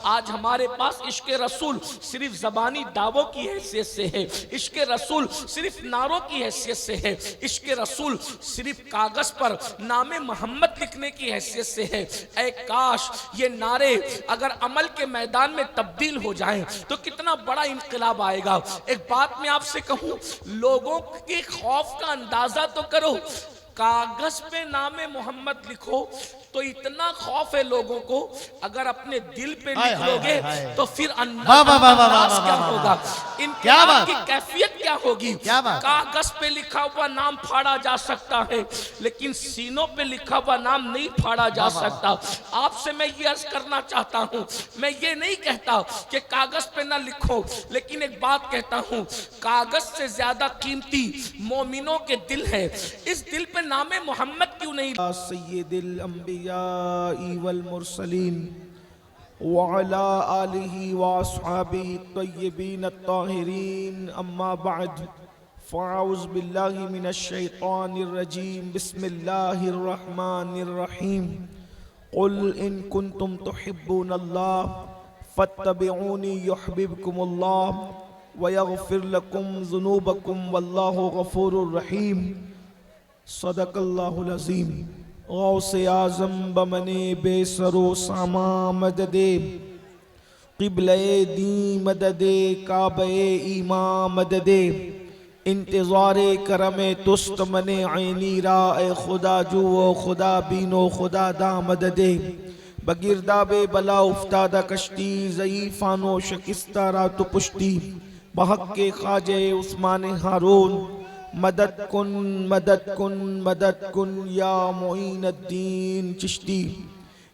आज हमारे पास इश्क रसूल सिर्फ ज़बानी दावों की हैसियत से है, इश्क रसूल सिर्फ नारों की हैसियत से है, इश्क रसूल सिर्फ कागज पर नामे मोहम्मद लिखने की हैसियत से है। ऐ काश ये नारे अगर अमल के मैदान में तब्दील हो जाएं तो कितना बड़ा इनकलाब आएगा। एक बात मैं आपसे कहूं, लोगों के खौफ का अंदाजा तो करो। कागज पे नामे मोहम्मद लिखो तो इतना खौफ है लोगों को, अगर अपने दिल पे लिख लोगे तो फिर अंदाज क्या होगा, इनकलाब की कैफियत क्या होगी। कागज पे लिखा हुआ नाम फाड़ा जा सकता है लेकिन सीनों पे लिखा हुआ नाम नहीं फाड़ा जा सकता। आपसे मैं ये अर्ज करना चाहता हूँ, मैं ये नहीं कहता कि कागज पे ना लिखो, लेकिन एक बात कहता हूँ, कागज से ज्यादा कीमती मोमिनों के दिल है। इस दिल पे नामे मोहम्मद क्यों नहीं। सय्यिदुल अंबिया वल मुरसलीन व अला आलिहि व अस्हाबिहि तय्यबीन अत्ताहिरीन, अम्मा बअद, फ़अऊज़ु बिल्लाहि मिनश शैतानिर रजीम, बिस्मिल्लाहिर रहमानिर रहीम। क़ुल इन कुन्तुम तुहिब्बूनल्लाह फत्तबिऊनी युहब्बिबकुमुल्लाह व यग़फ़िर लकुम ज़ुनूबकुम वल्लाहु गफ़ूरुर रहीम। सदक़ल्लाहुल अज़ीम। गौसे आज़म बमने बेसरो सामा मददे, क़िबले दी मददे, काबे ईमा मददे, इंतज़ारे करमे तुस्त मने ऐनी राए खुदा जुओ खुदा बीनो खुदा दा मददे। बगिरदाबे बला उफ्तादा कश्ती, ज़ईफ़ानो शिकस्ता रातु पुश्ती, बहक के ख्वाजे उस्मान हारून, मदद कुन मदद कुन मदद कुन या मुईनुद्दीन चिश्ती।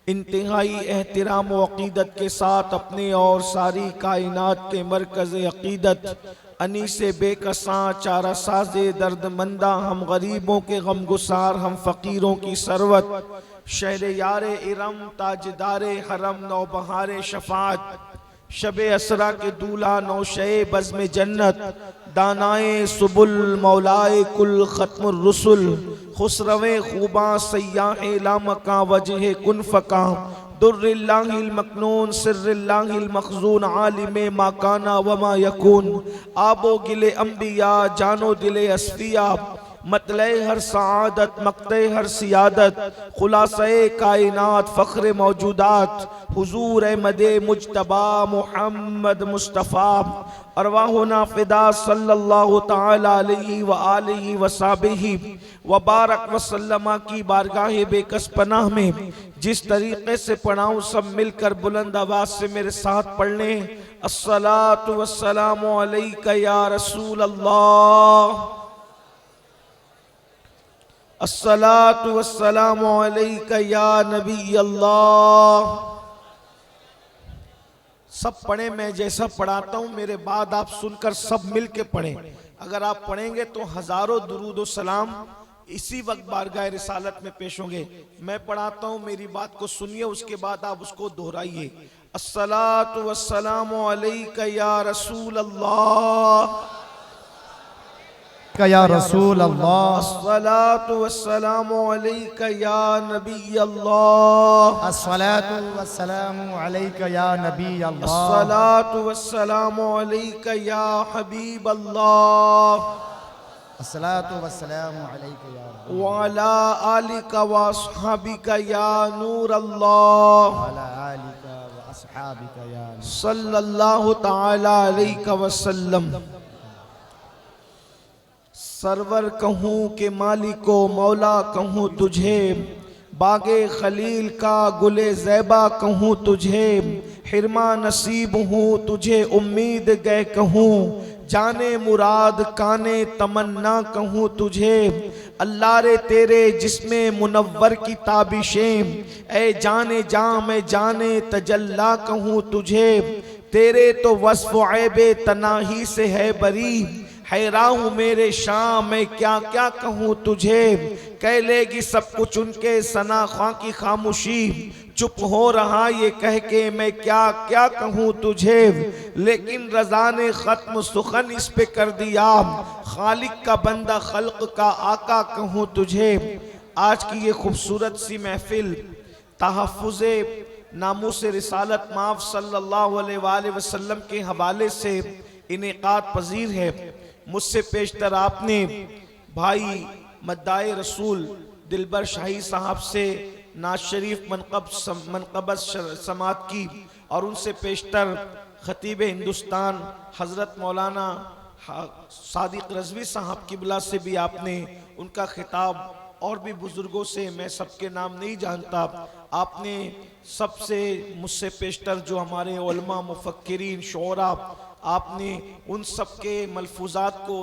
इंतहाई एहतिराम व अक़ीदत के साथ अपने और सारी कायनात के मरकज़ अक़ीदत अनीसे बेकसां चारा साज़े दर्दमंदा, हम गरीबों के गमगुसार, हम फ़कीरों की सरवत, शहर यारे इरम ताजदारे हरम, नौबहारे शफ़ात, शबे असरा के दूल्हा नौशे बज़्म जन्नत, दानाए सुबुल मौलाए कुल ख़त्मुर रुसुल, खुसरवे खूबा सय्याहे लामका वजह कुन फ़का, दुर्रिल्लाहिल मकनून सिर्रिल्लाहिल मखज़ून, आलिमे मा काना व मा यकून, आबो गिले अंबिया जानो दिले अस्फिया, मतले हर सआदत मक्ते हर सियादत, खुलासे कायनात फ़ख्र मौजूदात, हुजूर मदे मुज्तबा मुहम्मद मुस्तफ़ा, अरवाहुना फ़िदा सल्लल्लाहु तआला अलैहि व आलिहि व सहबिहि व बारक व सल्लमा की बारगाह बेकस पनाह में जिस तरीक़े से पढ़ाऊँ सब मिलकर बुलंद आवाज़ से मेरे साथ पढ़ लें। अस्सलातु वस्सलामु अलैका या रसूल अल्लाह, अस्सलातु वस्सलामु अलैका या नबी अल्लाह। सब पढ़े, मैं जैसा पढ़ाता हूँ मेरे बाद आप सुनकर सब मिल के पढ़ें। अगर आप पढ़ेंगे तो हजारों दुरूद व सलाम इसी वक्त बारगाह रिसालत में पेश होंगे। मैं पढ़ाता हूँ, मेरी बात को सुनिए, उसके बाद आप उसको दोहराइए। अस्सलातु वस्सलामु अलैका या रसूल अल्लाह, या रसूल अल्लाह, अस्सलातु वस्सलामु अलैका या नबी अल्लाह, अस्सलातु वस्सलामु अलैका या नबी अल्लाह, अस्सलातु वस्सलामु अलैका या हबीब अल्लाह, अस्सलातु वस्सलामु अलैका या नबी व अला आलिका व अस्हाबिका या नूर अल्लाह, व अला आलिका व अस्हाबिका या नूर सल्लल्लाहु तआला अलैहि वसल्लम। सरवर कहूँ के मालिको मौला कहूँ तुझे, बागे खलील का गुले ज़ैबा कहूँ तुझे, हिरमा नसीब हूँ तुझे उम्मीद गए कहूँ, जाने मुराद काने तमन्ना कहूँ तुझे। अल्लाह रे तेरे जिस्मे मुनव्वर की ताबिशें, ऐ जाने जा मैं जाने तजल्ला कहूँ तुझे। तेरे तो वस्फ़ ऐबे तनाही से है बरी, हैरान हूँ मेरे शाम मैं क्या क्या कहूँ तुझे। कह लेगी सब कुछ उनके सना ख्वां की खामोशी, चुप हो रहा ये कह के मैं क्या क्या कहूँ तुझे। लेकिन रज़ा ने ख़त्म सुखन इस पे कर दिया, खालिक का बंदा खल्क का आका कहूँ तुझे। आज की ये खूबसूरत सी महफिल तहफ़्फ़ुज़े नामूस रिसालत माफ सल्लल्लाहु अलैहि वसल्लम के हवाले से इनेकाद पजीर है। मुझसे पेशतर आपने भाई मद्दाए रसूल दिलबर शाही साहब से नाज शरीफ मनक़बत समात की और उनसे पेशतर खतीब हिंदुस्तान हज़रत मौलाना सादिक रज़वी साहब किबला से भी आपने उनका खिताब, और भी बुजुर्गों से, मैं सबके नाम नहीं जानता, आपने सबसे मुझसे पेशतर जो हमारे उलमा मुफक्किरीन शोरा, आपने उन सब के मलफूजात को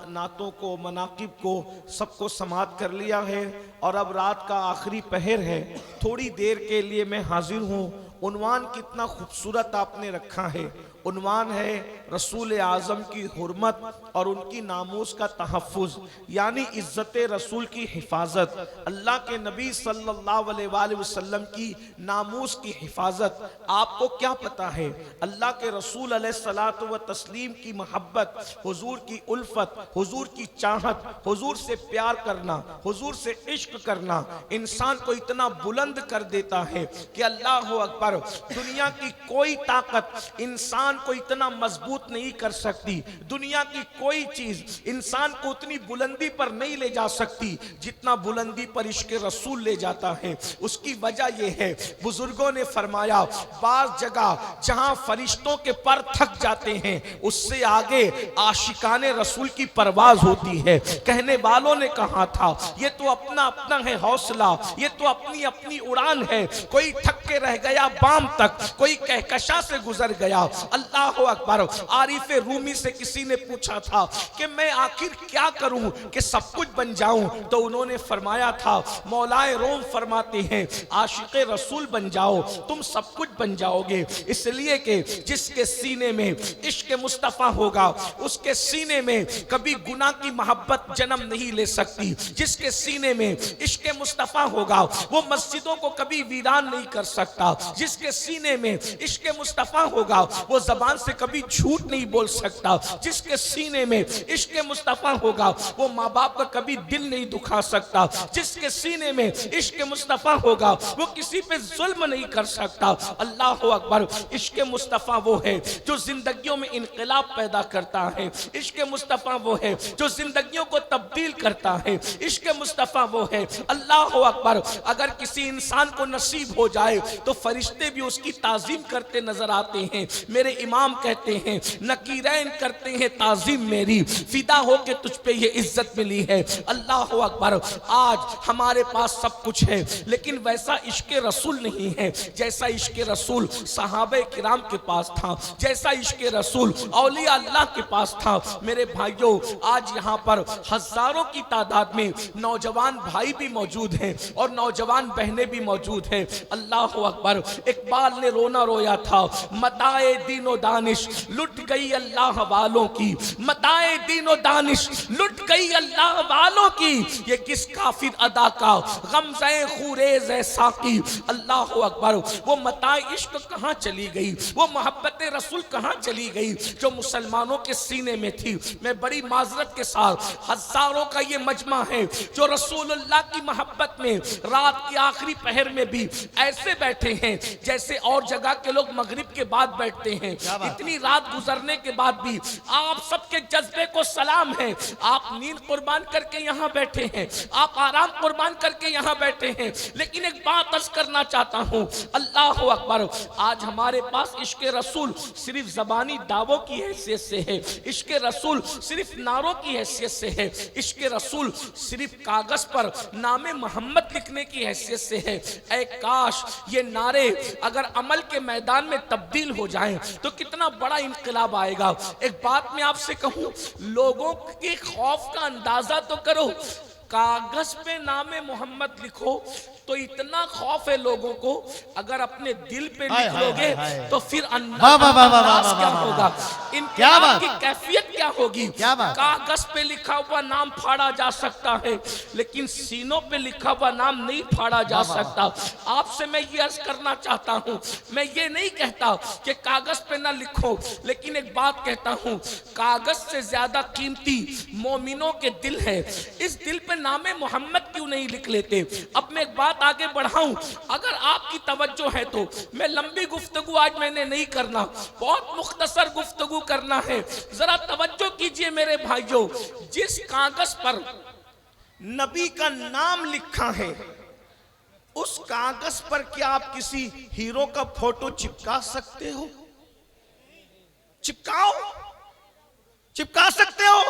नातों को मनाकिब को सबको समात कर लिया है। और अब रात का आखिरी पहर है, थोड़ी देर के लिए मैं हाजिर हूँ। उन्वान कितना खूबसूरत आपने रखा है, उन्वान है रसूल आज़म की हुर्मत और उनकी नामूस का तहफ़्फ़ुज़, यानी इज़्ज़त रसूल की हिफाजत, अल्लाह के नबी सल्लल्लाहु अलैहि वसल्लम की नामूस की हिफाजत। आपको क्या पता है, अल्लाह के रसूल अलैहिस्सलातु व तस्लीम की मोहब्बत, हुजूर की उल्फत, हुजूर की चाहत, हुजूर से प्यार करना, हुजूर से इश्क करना इंसान को इतना बुलंद कर देता है कि अल्लाह अकबर, दुनिया की कोई ताकत इंसान को इतना मजबूत नहीं कर सकती, दुनिया की कोई चीज इंसान को उतनी बुलंदी पर नहीं ले जा सकती जितना बुलंदी पर इश्क रसूल ले जाता है। उसकी वजह यह है, बुजुर्गों ने फरमाया, बाज जगह जहां फरिश्तों के पर थक जाते हैं उससे आगे आशिकाने रसूल की परवाज होती है। कहने वालों ने कहा था, ये तो अपना अपना है हौसला, ये तो अपनी अपनी उड़ान है, कोई थक के रह गया बाम तक, कोई कहकशा से गुजर गया। अल्लाह अकबर। आरिफ रूमी से किसी ने पूछा था कि मैं आखिर क्या करूं कि सब कुछ बन जाऊं, तो उन्होंने फरमाया था, मौलाए रोम फरमाते हैं, आशिक रसूल बन जाओ, तुम सब कुछ बन जाओगे। इसलिए कि जिसके सीने में इश्क मुस्तफ़ा होगा उसके सीने में कभी गुनाह की मोहब्बत जन्म नहीं ले सकती। जिसके सीने में इश्क मुस्तफ़ा होगा वो मस्जिदों को कभी वीरान नहीं कर सकता। जिसके सीने में इश्क मुस्तफ़ा होगा वो ज़बान से कभी झूठ नहीं बोल सकता। जिसके सीने में इश्क मुस्तफ़ा होगा वो माँ बाप का कभी दिल नहीं दुखा सकता। जिसके सीने में इश्क मुस्तफ़ा होगा वो किसी पे जुल्म नहीं कर सकता। अल्लाह अकबर। इश्क मुस्तफ़ा वो है जो जिंदगियों में इनकलाब पैदा करता है। इश्क मुस्तफ़ा वो है जो जिंदगियों को तब्दील करता है। इश्क मुस्तफ़ा वो है, अल्लाह अकबर, अगर किसी इंसान को नसीब हो जाए तो फरिश्ते भी उसकी ताज़ीम करते नजर आते हैं। मेरे इमाम कहते हैं, नकीरैन करते हैं ताज़ीम मेरी, फिदा हो के तुझ पे ये इज्जत मिली है। अल्लाह अकबर। आज हमारे पास सब कुछ है लेकिन वैसा इश्क रसूल नहीं है जैसा इश्क रसूल सहाबे किराम के पास था, जैसा इश्क रसूल औलिया अल्लाह के पास था। मेरे भाइयों, आज यहाँ पर हजारों की तादाद में नौजवान भाई भी मौजूद हैं और नौजवान बहनें भी मौजूद हैं। अल्लाह अकबर। इकबाल ने रोना रोया था, मताए दीनो दानिश लुट गई अल्लाह वालों की, मताए दीनो दानिश लुट गई अल्लाह वालों की, ये किस काफिर अदा का गमज़े खुरेज़ है साकी। अल्लाह अकबर। वो मताए इश्क कहाँ चली गई, वो मोहब्बत रसूल कहाँ चली गई जो मुसलमानों के सीने में थी। मैं बड़ी माजरत के साथ, हजारों का ये मजमा है जो रसूलुल्लाह की मोहब्बत में रात के आखिरी पहर में भी ऐसे बैठे हैं जैसे और जगह के लोग मगरिब के बाद बैठते हैं। इतनी रात गुजरने के बाद भी आप सबके जज्बे को सलाम है। आप नींद कुर्बान करके यहाँ बैठे हैं, आप आराम कुर्बान करके यहाँ बैठे हैं, लेकिन एक बात अर्ज करना चाहता हूँ, अल्लाह अकबर। आज हमारे पास इश्क रसूल सिर्फ जबानी दावों की हैसियत से है, इश्क रसूल सिर्फ नारों की हैसियत से है, इश्क रसूल सिर्फ कागज पर नामे मोहम्मद लिखने की हैसियत से है। ऐ काश ये नारे अगर अमल के मैदान में तब्दील हो जाएं तो कितना बड़ा इनकलाब आएगा। एक बात मैं आपसे कहूं, लोगों के खौफ का अंदाजा तो करो। कागज पे नामे मोहम्मद लिखो तो इतना खौफ है लोगों को, अगर अपने दिल पे लिख लोगे तो फिर अंदाज क्या होगा। इनके क्या नाम बात? की कैफियत क्या होगी? क्या बात? कागज पे लिखा हुआ नाम फाड़ा जा सकता है, लेकिन सीनों पे लिखा हुआ नाम नहीं फाड़ा जा सकता। आपसे मैं ये अर्ज करना चाहता हूँ, मैं ये नहीं कहता कि कागज पे ना लिखो, लेकिन एक बात कहता हूँ, कागज से ज्यादा कीमती मोमिनों के दिल है। इस दिल पे नामे मोहम्मद क्यों नहीं लिख लेते? अब मैं एक बात आगे बढ़ाऊं, अगर आपकी तवज्जो है तो मैं लंबी गुफ्तगू आज मैंने नहीं करना, बहुत मुख्तसर गुफ्तगू करना है। जरा तवज्जो कीजिए मेरे भाइयों, जिस कागज पर नबी का नाम लिखा है, उस कागज पर क्या आप किसी हीरो का फोटो चिपका सकते हो? चिपकाओ, चिपका सकते हो?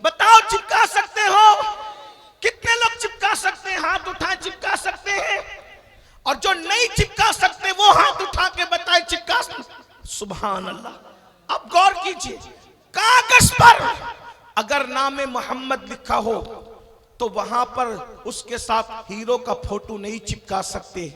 बताओ, चिपका सकते हो? कितने लोग चिपका सकते हैं? हाथ उठाए, चिपका सकते हैं। और जो नहीं चिपका सकते वो हाथ उठा के बताए चिपका। सुभान अल्लाह। अब गौर कीजिए, कागज पर अगर नामे मोहम्मद लिखा हो तो वहां पर उसके साथ हीरो का फोटो नहीं चिपका सकते,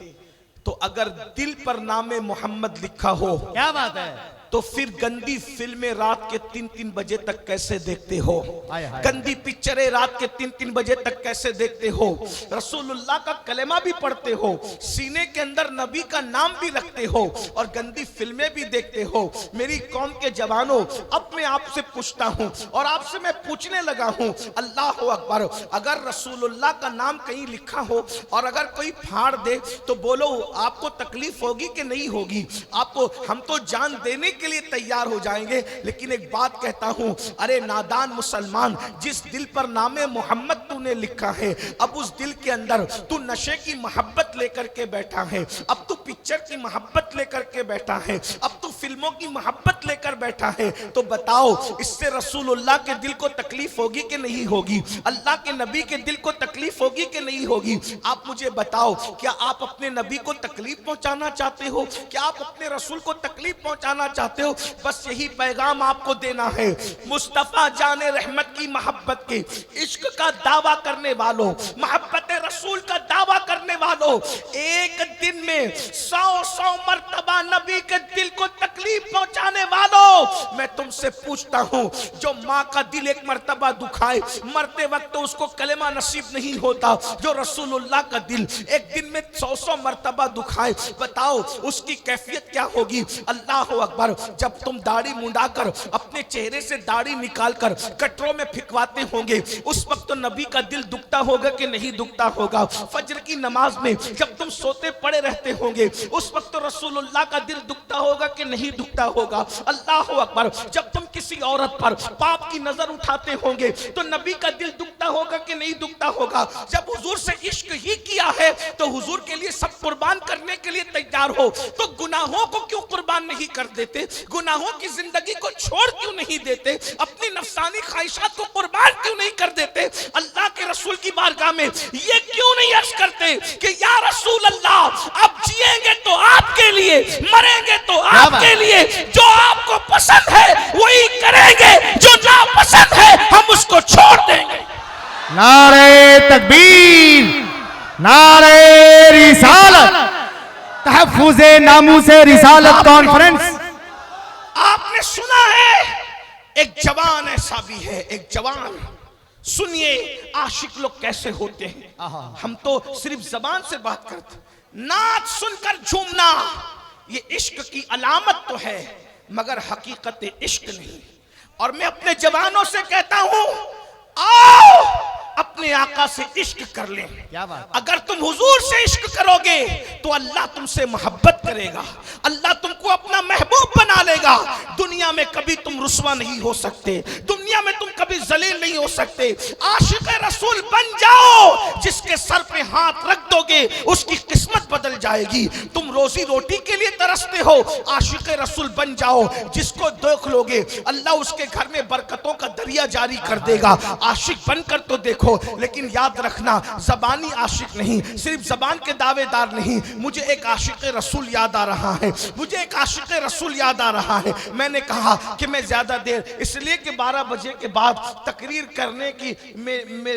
तो अगर दिल पर नामे मोहम्मद लिखा हो, क्या बात है, तो फिर गंदी फिल्में रात के 3-3 बजे तक कैसे देखते हो? हाय हाय। गंदी पिक्चरें रात के 3-3 बजे तक कैसे देखते हो? रसूलुल्लाह का कलेमा भी पढ़ते हो, सीने के अंदर नबी का नाम भी रखते हो, और गंदी फिल्में भी देखते हो। मेरी कौम के जवानों, अब मैं आपसे पूछता हूं और आपसे मैं पूछने लगा हूं, अल्लाह अकबर, अगर रसूलुल्लाह का नाम कहीं लिखा हो और अगर कोई फाड़ दे तो बोलो आपको तकलीफ होगी कि नहीं होगी? आपको, हम तो जान देने के लिए तैयार हो जाएंगे, लेकिन एक बात कहता हूं, अरे नादान मुसलमान, जिस दिल पर नामे मोहम्मद तूने लिखा है, अब उस दिल के अंदर तू नशे की मोहब्बत लेकर के बैठा है, अब तू पिक्चर की मोहब्बत लेकर के बैठा है, अब तू फिल्मों की मोहब्बत लेकर बैठा है, तो बताओ इससे रसूलुल्लाह के दिल को तकलीफ होगी कि नहीं होगी? अल्लाह के नबी के दिल को तकलीफ होगी कि नहीं होगी? आप मुझे बताओ, क्या आप अपने नबी को तकलीफ पहुंचाना चाहते हो? क्या आप अपने रसूल को तकलीफ पहुंचाना चाहते हो? बस यही पैगाम आपको देना है, मुस्तफा जाने रहमत की मोहब्बत के, इश्क का दावा करने वालों, मोहब्बत रसूल का दावा करने वालों, एक दिन में 100 मर्तबा नबी के दिल को तकलीफ पहुंचाने वालों, मैं तुमसे पूछता हूं, जो माँ का दिल एक मर्तबा दुखाए, मरते वक्त तो उसको कलेमा नसीब नहीं होता, जो रसूलुल्लाह का दिल एक दिन में 100 मर्तबा दुखाए, बताओ उसकी कैफियत क्या होगी? अल्लाह अकबर। जब तुम दाढ़ी मुंडाकर अपने चेहरे से दाढ़ी निकालकर कटरों में फिकवाते होंगे, उस वक्त तो नबी का दिल दुखता होगा कि नहीं दुखता होगा? फजर की नमाज में जब तुम सोते पड़े रहते होंगे, उस वक्त तो रसूलुल्लाह का दिल दुखता होगा कि नहीं दुखता होगा? अल्लाह अकबर। जब तुम किसी औरत पर पाप की नजर उठाते होंगे, तो नबी का दिल दुखता होगा कि नहीं दुखता होगा? जब हुजूर से इश्क ही किया है, तो हुजूर के लिए सब कुर्बान करने के लिए तैयार हो, तो गुनाहों को क्यों कुर्बान नहीं कर देते? गुनाहों की जिंदगी को छोड़ क्यों नहीं देते? अपनी नफसानी ख्वाहिशात को कुर्बान क्यों नहीं कर देते? अल्लाह के रसूल की बारगाह में ये क्यों नहीं अर्ज करते कि या रसूल अल्लाह, अब जिएंगे तो आपके लिए, मरेंगे तो आपके लिए, जो आपको पसंद है वही करेंगे, जो ना पसंद है हम उसको छोड़ देंगे। नारे तकबीर, नारे रिसालत, तहफ्फुज़े नामूसे रिसालत कॉन्फ्रेंस। आपने सुना है, एक जवान ऐसा भी है, एक जवान, सुनिए आशिक लोग कैसे होते हैं। हम तो सिर्फ जबान से बात करते, नाच सुनकर झूमना ये इश्क की अलामत तो है, मगर हकीकत इश्क नहीं। और मैं अपने जवानों से कहता हूं, आओ अपने आका से इश्क कर ले। क्या बात? अगर तुम हुजूर से इश्क करोगे तो अल्लाह तुमसे मोहब्बत करेगा, अल्लाह तुमको अपना महबूब बना लेगा। दुनिया में कभी तुम रुस्वा नहीं हो सकते, दुनिया में तुम कभी जलील नहीं हो सकते। आशिक रसूल बन जाओ, जिसके सर पे हाथ रख दोगे उसकी किस्मत बदल जाएगी। तुम रोजी रोटी के लिए तरसते हो, आशिक रसूल बन जाओ, जिसको देख लोगे अल्लाह उसके घर में बरकतों का दरिया जारी कर देगा। आशिक बनकर तो देखो, लेकिन याद रखना, जबानी आशिक नहीं, सिर्फ जबान के दावेदार नहीं। मुझे एक आशिक रसूल याद आ रहा है, मुझे एक आशिक रसूल याद आ रहा है। मैंने कहा कि मैं ज्यादा देर इसलिए कि 12 बजे के बाद तकरीर तकरीर करने की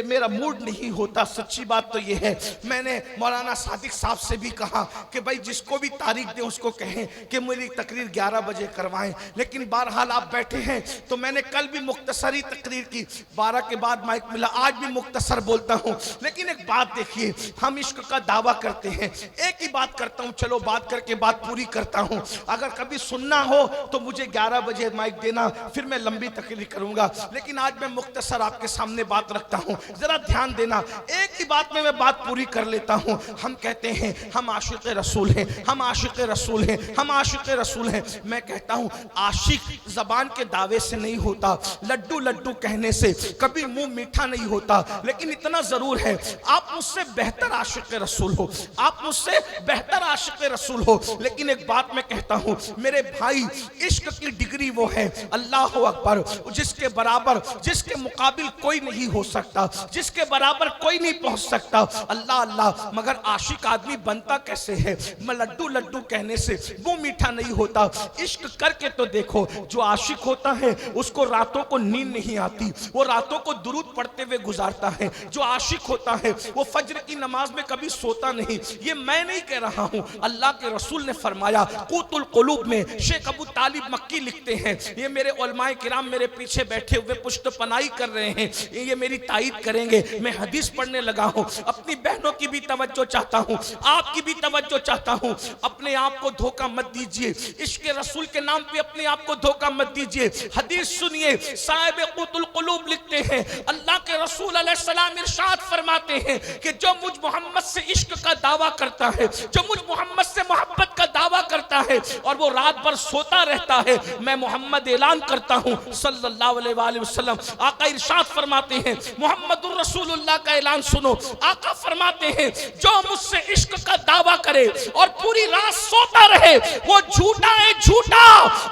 मेरा मूड नहीं होता। सच्ची बात तो ये है, मैंने मौलाना सादिक साहब से भी कहा कि भाई जिसको भी तारीख दे उसको कहें कि मेरी तकरीर 11 बजे करवाएं, लेकिन बहरहाल आप बैठे हैं तो मैंने कल भी मुख्तसरी तकरीर की, 12 के बाद माइक मिला, आज भी मुख्तसर बोलता हूं। लेकिन एक बात देखिए, हम इश्क का दावा करते हैं, एक ही बात करता हूं, चलो बात करके बात पूरी करता हूं। अगर कभी सुनना हो तो मुझे 11 बजे माइक देना, फिर मैं लंबी तकरीर करूंगा, लेकिन आज मैं मुख्तसर आपके सामने बात रखता हूं, जरा ध्यान देना। एक ही बात में मैं बात पूरी कर लेता हूं। हम कहते हैं हम आशिक रसूल हैं, हम आशिक रसूल हैं, हम आशिक रसूल हैं। मैं कहता हूं आशिक जबान के दावे से नहीं होता, लड्डू लड्डू कहने से कभी मुंह मीठा नहीं होता, लेकिन इतना जरूर है आप मुझसे बेहतर आशिक रसूल हो, आप मुझसे बेहतर आशिक रसूल हो। लेकिन एक बात मैं कहता हूं मेरे भाई, इश्क की डिग्री वो है, अल्लाह अकबर, जिसके बराबर, जिसके मुकाबिल कोई नहीं हो सकता, जिसके बराबर कोई नहीं पहुंच सकता। अल्लाह अल्लाह, मगर आशिक आदमी बनता कैसे है? मैं लड्डू लड्डू कहने से वो मीठा नहीं होता। इश्क करके तो देखो, जो आशिक होता है उसको रातों को नींद नहीं आती, वो रातों को दुरूद पढ़ते हुए गुजारता है। जो आशिक होता है वो फज्र की नमाज में कभी सोता नहीं। ये मैं नहीं कह रहा हूं, अल्लाह के रसूल ने फरमाया। क़ूतुल क़ुलूब में शेख अबू तालिब मक्की लिखते हैं, ये मेरे उलमाए किराम मेरे पीछे बैठे हुए पुष्टपनाई कर रहे हैं, ये मेरी तायीद करेंगे। मैं हदीस पढ़ने लगा हूं, अपनी बहनों की भी तवज्जो चाहता हूं, आपकी भी तवज्जो चाहता हूं। अपने आप को धोखा मत दीजिए, इश्क रसूल के नाम पे अपने आप को धोखा मत दीजिए। हदीस सुनिए, साहिब क़ूतुल क़ुलूब लिखते हैं, अल्लाह के रसूल अलैहिस्सलाम इरशाद फरमाते हैं कि जो मुझ मोहम्मद से इश्क का दावा करता है, जो मुझ मोहम्मद से मोहब्बत का दावा करता है और वो रात भर सोता रहता है, मैं मोहम्मद ऐलान करता हूं सल्लल्लाहु अलैहि वसल्लम, आका इरशाद फरमाते हैं, मोहम्मदुर रसूलुल्लाह का ऐलान सुनो। आका फरमाते हैं जो मुझसे इश्क का दावा करे और पूरी रात सोता रहे, वो झूठा है, झूठा,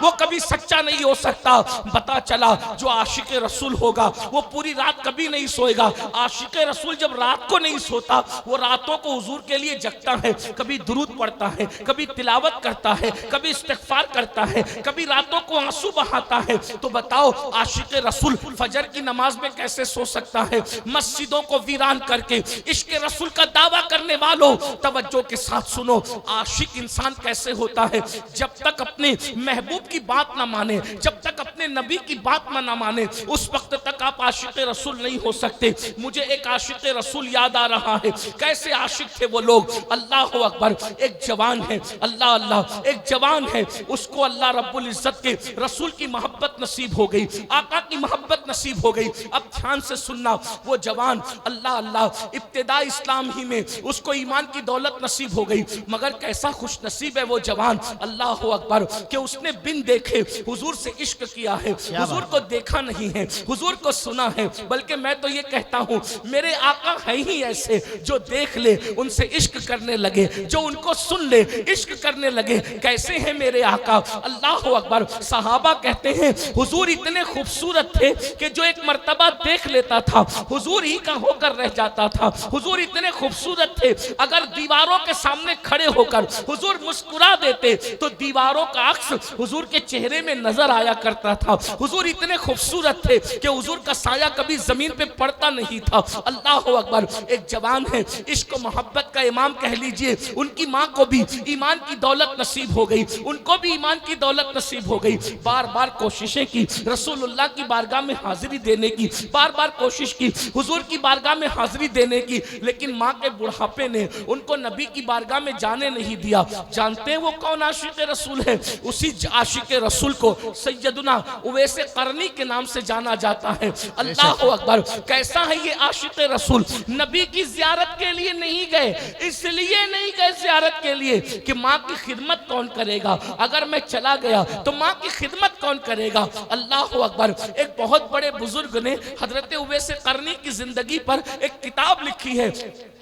वो कभी सच्चा नहीं हो सकता। पता चला जो आशिक रसूल होगा वो पूरी रात कभी नहीं सोएगा। आशिक रसूल जब रात को नहीं सोता, वो रातों को हुजूर के लिए जगता है, कभी दुरूद पढ़ता है, कभी तिलावत करता है, कभी इस्तिग़फ़ार करता है, कभी रातों को आंसू बहाता है। तो बताओ आशिक रसूल फजर की नमाज में कैसे सो सकता है? मस्जिदों को वीरान करके इश्क रसूल का दावा करने वालों, तवज्जो के साथ सुनो, आशिक इंसान कैसे होता है? जब तक अपने महबूब की बात ना माने, जब तक अपने नबी की बात ना माने, उस वक्त तक आप आशिक रसूल नहीं हो सकते। मुझे एक आशिक रसूल याद आ रहा है। कैसे आशिक थे वो लोग? अल्लाह अकबर, एक जवान है, अल्लाह अल्लाह, एक जवान है, उसको अल्लाह रब्बुल इज्जत के रसूल की मोहब्बत नसीब हो गई, आका की मोहब्बत नसीब हो गई। अब ध्यान से सुनना, वो जवान अल्लाह अल्लाह, इब्तिदा इस्लाम ही में उसको ईमान की दौलत नसीब हो गई, मगर कैसा खुश नसीब है वो जवान, अल्लाह अकबर, कि उसने बिन देखे हुजूर से इश्क किया है। हुजूर को देखा नहीं है, हुजूर को सुना है, बल्कि मैं तो ये कहता हूँ मेरे आका है ही ऐसे, जो देख ले उनसे इश्क करने लगे, जो उनको सुन ले इश्क करने लगे। कैसे हैं मेरे आका? अल्लाह अकबर। सहाबा कहते हैं हुजूर इतने खूबसूरत थे कि जो एक मर्तबा देख लेता था हुजूर ही का होकर रह जाता था। हुजूर इतने खूबसूरत थे, अगर दीवारों के सामने खड़े होकर हुजूर मुस्कुरा देते तो दीवारों का अक्स हुजूर के चेहरे में नजर आया करता था। हुजूर इतने खूबसूरत थे कि हुजूर का साया कभी जमीन पे पड़ता नहीं था। अल्लाह अकबर। एक जवान है, इश्क मोहब्बत का इमाम कह लीजिए, उनकी माँ को भी ईमान की दौलत नसीब हो गई, उनको भी ईमान की दौलत नसीब हो गई। बार बार कोशिशें की रसूलुल्लाह की बारगाह में हाजिरी देने की, बार बार कोशिश की हुजूर की बारगाह में हाजिरी देने की, लेकिन माँ के बुढ़ापे ने उनको नबी की बारगाह में जाने नहीं दिया। जानते हैं वो कौन आशिक रसूल है? उसी आशिक रसूल को सैयदुना उवैसे करनी के नाम से जाना जाता है। अल्लाह अकबर। कैसा है ये आशिक रसूल? नबी की ज़ियारत के लिए नहीं गए, इसलिए नहीं गए ज़ियारत के लिए कि माँ की खिदमत कौन करेगा, अगर मैं चला गया तो माँ की खिदमत कौन करेगा। अल्लाह अकबर। एक बहुत बड़े बुजुर्ग ने हजरत उवैसे करनी की जिंदगी पर एक किताब लिखी है,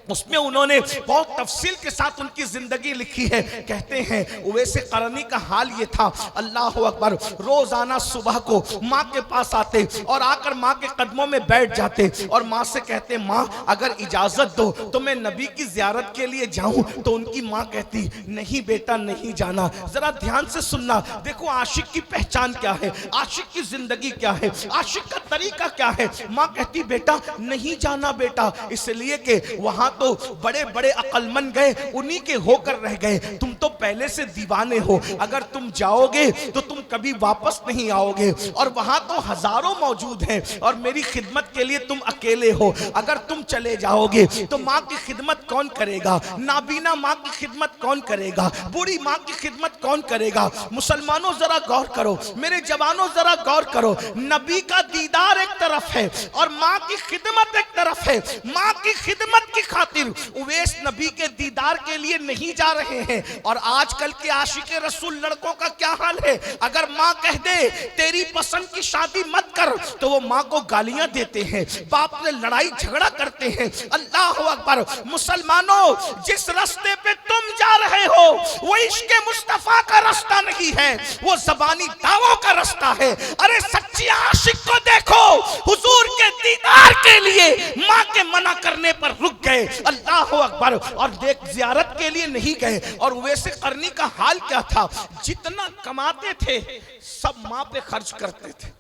उसमें उन्होंने बहुत तफसील के साथ उनकी जिंदगी लिखी है। कहते हैं उवैसे करनी का हाल ये था, अल्लाह अकबर, रोजाना सुबह को माँ के पास आते और आकर माँ के कदमों में बैठ जाते और माँ से कहते, माँ अगर इजाजत दो तो मैं नबी की जियारत के लिए जाऊं। तो उनकी माँ कहती, नहीं बेटा नहीं जाना। जरा ध्यान से सुनना, देखो आशिक की पहचान क्या है, आशिक की जिंदगी क्या है, आशिक का तरीका क्या है। माँ कहती, बेटा नहीं जाना बेटा, इसलिए कि वहां तो बड़े बड़े अक्लमंद गए, उन्हीं के होकर रह गए, तुम तो पहले से दीवाने हो, अगर तुम जाओगे तो तुम कभी वापस नहीं आओगे, और वहां तो हजारों मौजूद हैं और मेरी खिदमत के लिए तुम अकेले हो, अगर तुम चले जाओगे तो माँ की खिदमत कौन करेगा, नाबीना माँ की खिदमत कौन करेगा, बूढ़ी माँ की खिदमत कौन करेगा। मुसलमानों जरा गौर करो, मेरे जवानों जरा गौर करो, नबी का दीदार एक तरफ है और माँ की खिदमत एक तरफ है। माँ की खिदमत की खातिर उवैस नबी के दीदार के लिए नहीं जा रहे हैं। और आजकल के आशिक रसूल लड़कों का क्या हाल है, अगर माँ कह दे तेरी पसंद की शादी मत कर तो वो माँ को गालियां देते हैं, बाप ने लड़ाई झगड़ा करते हैं। अल्लाह अकबर, मुसलमानों जिस रास्ते पे तुम जा रहे हो वो इश्क मुस्तफा का रास्ता नहीं है, वो ज़बानी दावों का रास्ता है। अरे सच्ची आशिक को देखो, हुजूर के दीदार के लिए माँ के मना करने पर रुक गए, अल्लाह अकबर, और देख जियारत के लिए नहीं गए। और वैसे करनी का हाल क्या था, जितना कमाते थे सब माँ पे खर्च करते थे,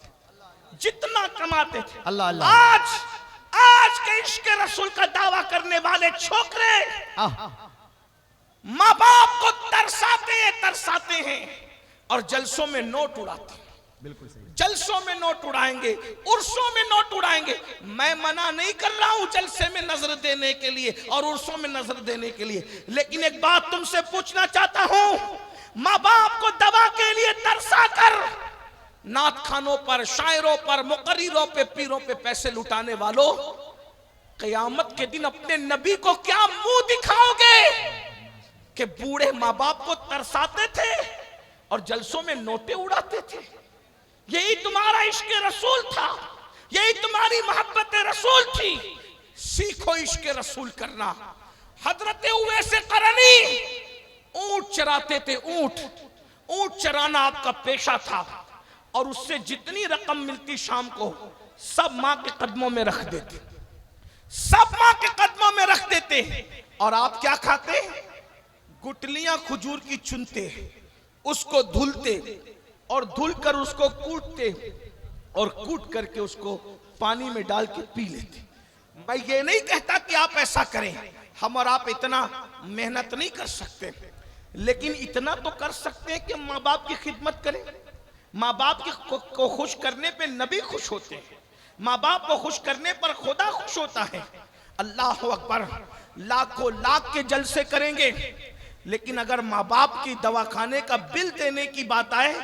जितना कमाते थे। अल्लाह अल्लाह। आज के इश्क रसूल का दावा करने वाले छोकरे माँ बाप को तरसाते हैं और जलसों में नोट उड़ाते हैं। बिल्कुल सही। जलसों में नोट उड़ाएंगे, उर्सों में नोट उड़ाएंगे। मैं मना नहीं कर रहा हूं जलसे में नजर देने के लिए और उर्सों में नजर देने के लिए, लेकिन एक बात तुमसे पूछना चाहता हूं, माँ बाप को दवा के लिए तरसा कर नात खानों पर, शायरों पर, मुकर्रिरों पे, पीरों पे पैसे लुटाने वालों, क़यामत के दिन अपने नबी को क्या मुंह दिखाओगे कि बूढ़े माँ बाप को तरसाते थे और जलसों में नोटे उड़ाते थे। यही तुम्हारा इश्क रसूल था, यही तुम्हारी मोहब्बत रसूल थी। सीखो इश्क रसूल करना। हजरत उवैस करनी ऊंट चराते थे, ऊंट चराना आपका पेशा था, और उससे जितनी रकम मिलती शाम को सब माँ के कदमों में रख देते, सब माँ के कदमों में रख देते। और आप क्या खाते, गुटलियां खजूर की चुनते, उसको धुलते और धुल कर उसको कूटते और कूट करके उसको पानी में डाल के पी लेते। मैं ये नहीं कहता कि आप ऐसा करें, हम और आप इतना मेहनत नहीं कर सकते, लेकिन इतना तो कर सकते हैं कि माँ बाप की खिदमत करें। माँ बाप को खुश करने पे नबी खुश होते हैं, माँ बाप को खुश करने पर खुदा खुश होता है। अल्लाह अकबर, लाखों लाख के जलसे करेंगे, लेकिन अगर माँ बाप की दवाखाने का बिल देने की बात आए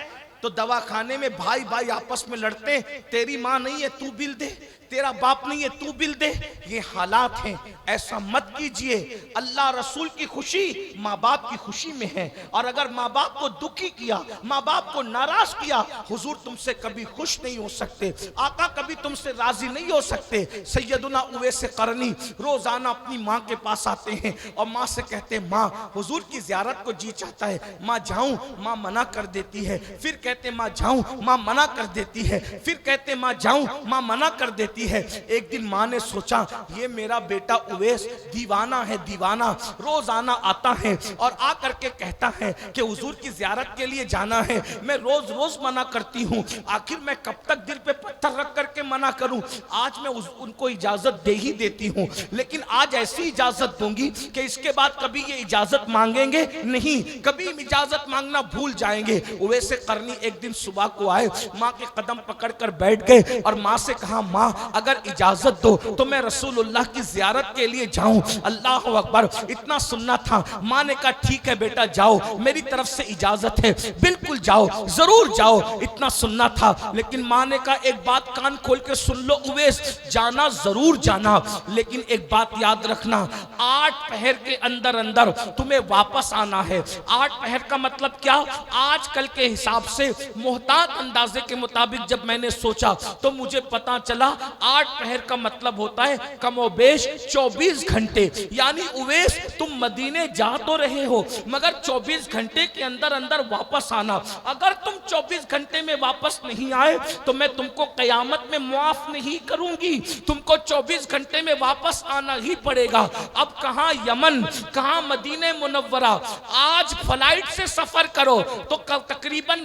तो दवाखाने में भाई भाई आपस में लड़ते हैं, तेरी माँ नहीं है तू बिल दे, तेरा बाप नहीं है तू बिल दे। ये हालात हैं, ऐसा मत कीजिए। अल्लाह रसूल की खुशी माँ बाप की खुशी में है, और अगर माँ बाप को दुखी किया, माँ बाप को नाराज किया, हुजूर तुमसे कभी खुश नहीं हो सकते, आका कभी तुमसे राजी नहीं हो सकते। सैयदुना उवैस करनी रोजाना अपनी माँ के पास आते हैं और माँ से कहते हैं, माँ हुजूर की जियारत को जी चाहता है, माँ जाऊं, माँ मना कर देती है, फिर कहते माँ जाऊं, माँ मना कर देती है, फिर कहते माँ जाऊं, माँ मना कर देती है। एक दिन माँ ने सोचा ये मेरा बेटा उवैस दीवाना है, दीवाना, रोजाना आता है और आ करके कहता है कि हुजूर की जियारत के लिए जाना है, मैं रोज रोज मना करती हूँ, आखिर मैं कब तक दिल पे पत्थर रख करके मना करूं। आज मैं उनको इजाजत दे ही देती हूँ, लेकिन आज ऐसी इजाजत दूंगी कि इसके बाद कभी ये इजाजत मांगेंगे नहीं, कभी इजाजत मांगना भूल जाएंगे। उवैस करनी एक दिन सुबह को आए, माँ के कदम पकड़कर बैठ गए और माँ से कहा, माँ अगर इजाजत दो तो मैं रसूलुल्लाह की जियारत के लिए जाऊं। अल्लाह अकबर, इतना सुनना था। माँ ने कहा ठीक है बेटा जाओ, मेरी तरफ से इजाजत है, बिल्कुल जाओ, जरूर जाओ, इतना सुनना था। लेकिन माँ ने कहा एक बात कान खोल के सुन लो उवैस, जाना जरूर जाना, लेकिन एक बात याद रखना, 8 पहर के अंदर अंदर तुम्हें वापस आना है। 8 पहर का मतलब क्या, आजकल के हिसाब से मोहतात अंदाजे के मुताबिक जब मैंने सोचा तो मुझे पता चला 8 पहर का मतलब होता है कमोबेश 24 घंटे। यानी उवैस तुम मदीने जा तो रहे हो मगर 24 घंटे के अंदर अंदर वापस आना। अगर तुम 24 घंटे में वापस नहीं आए तो मैं तुमको कयामत में माफ नहीं करूंगी, तुमको 24 घंटे में वापस आना ही पड़ेगा। अब कहां यमन, कहां मदीने मुनव्वरा। आज फ्लाइट से सफर करो तो तकरीबन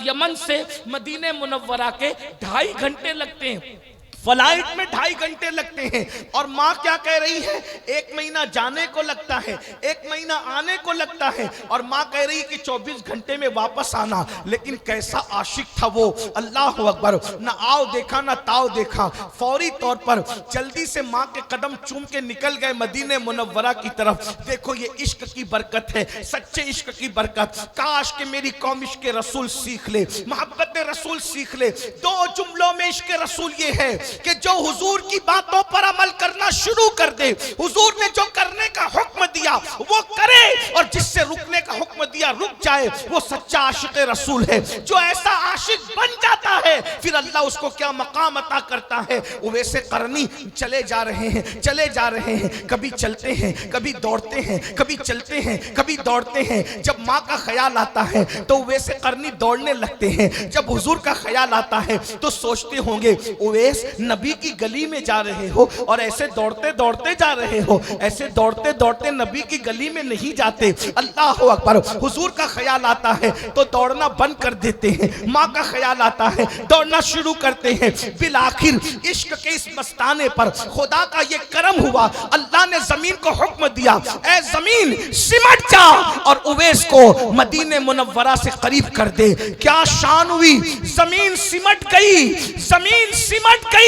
यमन से मदीने मुनव्वरा के 2.5 घंटे लगते हैं, फ्लाइट में 2.5 घंटे लगते हैं। और माँ क्या कह रही है, 1 महीना जाने को लगता है, 1 महीना आने को लगता है, और माँ कह रही है कि 24 घंटे में वापस आना। लेकिन कैसा आशिक था वो, अल्लाह अकबर। ना आओ देखा ना ताओ देखा, फौरी तौर पर जल्दी से माँ के कदम चूम के निकल गए मदीने मुनव्वरा की तरफ। देखो ये इश्क की बरकत है, सच्चे इश्क की बरकत। काश के मेरी कौम इश्क रसूल सीख ले, मोहब्बत रसूल सीख ले। 2 जुमलों में इश्क रसूल ये है कि जो हुजूर की बातों पर अमल करना शुरू कर दे, हुजूर ने जो करने का हुक्म दिया वो करे, और जिससे रुकने का हुक्म दिया रुक जाए, वो सच्चा आशिक रसूल है। जो ऐसा आशिक बन जाता है फिर अल्लाह उसको क्या मकाम अता करता है। वैसे करनी चले जा रहे हैं, चले जा रहे हैं, कभी चलते हैं, कभी दौड़ते हैं, कभी चलते हैं, कभी दौड़ते हैं। जब माँ का ख्याल आता है तो वैसे करनी दौड़ने लगते हैं, जब हुजूर का ख्याल आता है तो सोचते होंगे उवैस नबी की गली में जा रहे हो और ऐसे दौड़ते दौड़ते जा रहे हो, ऐसे दौड़ते दौड़ते नबी की गली में नहीं जाते। अल्लाह अकबर। हुजूर का ख्याल आता है तो दौड़ना बंद कर देते हैं, माँ का ख्याल आता है दौड़ना शुरू करते हैं। बिल आखिर इश्क के इस मस्ताने पर खुदा का ये करम हुआ, अल्लाह ने जमीन को हुक्म दिया, ऐ जमीन सिमट जा और उवैस को मदीने मुनव्वरा से करीब कर दे। क्या शान हुई, जमीन सिमट गई, जमीन सिमट गई।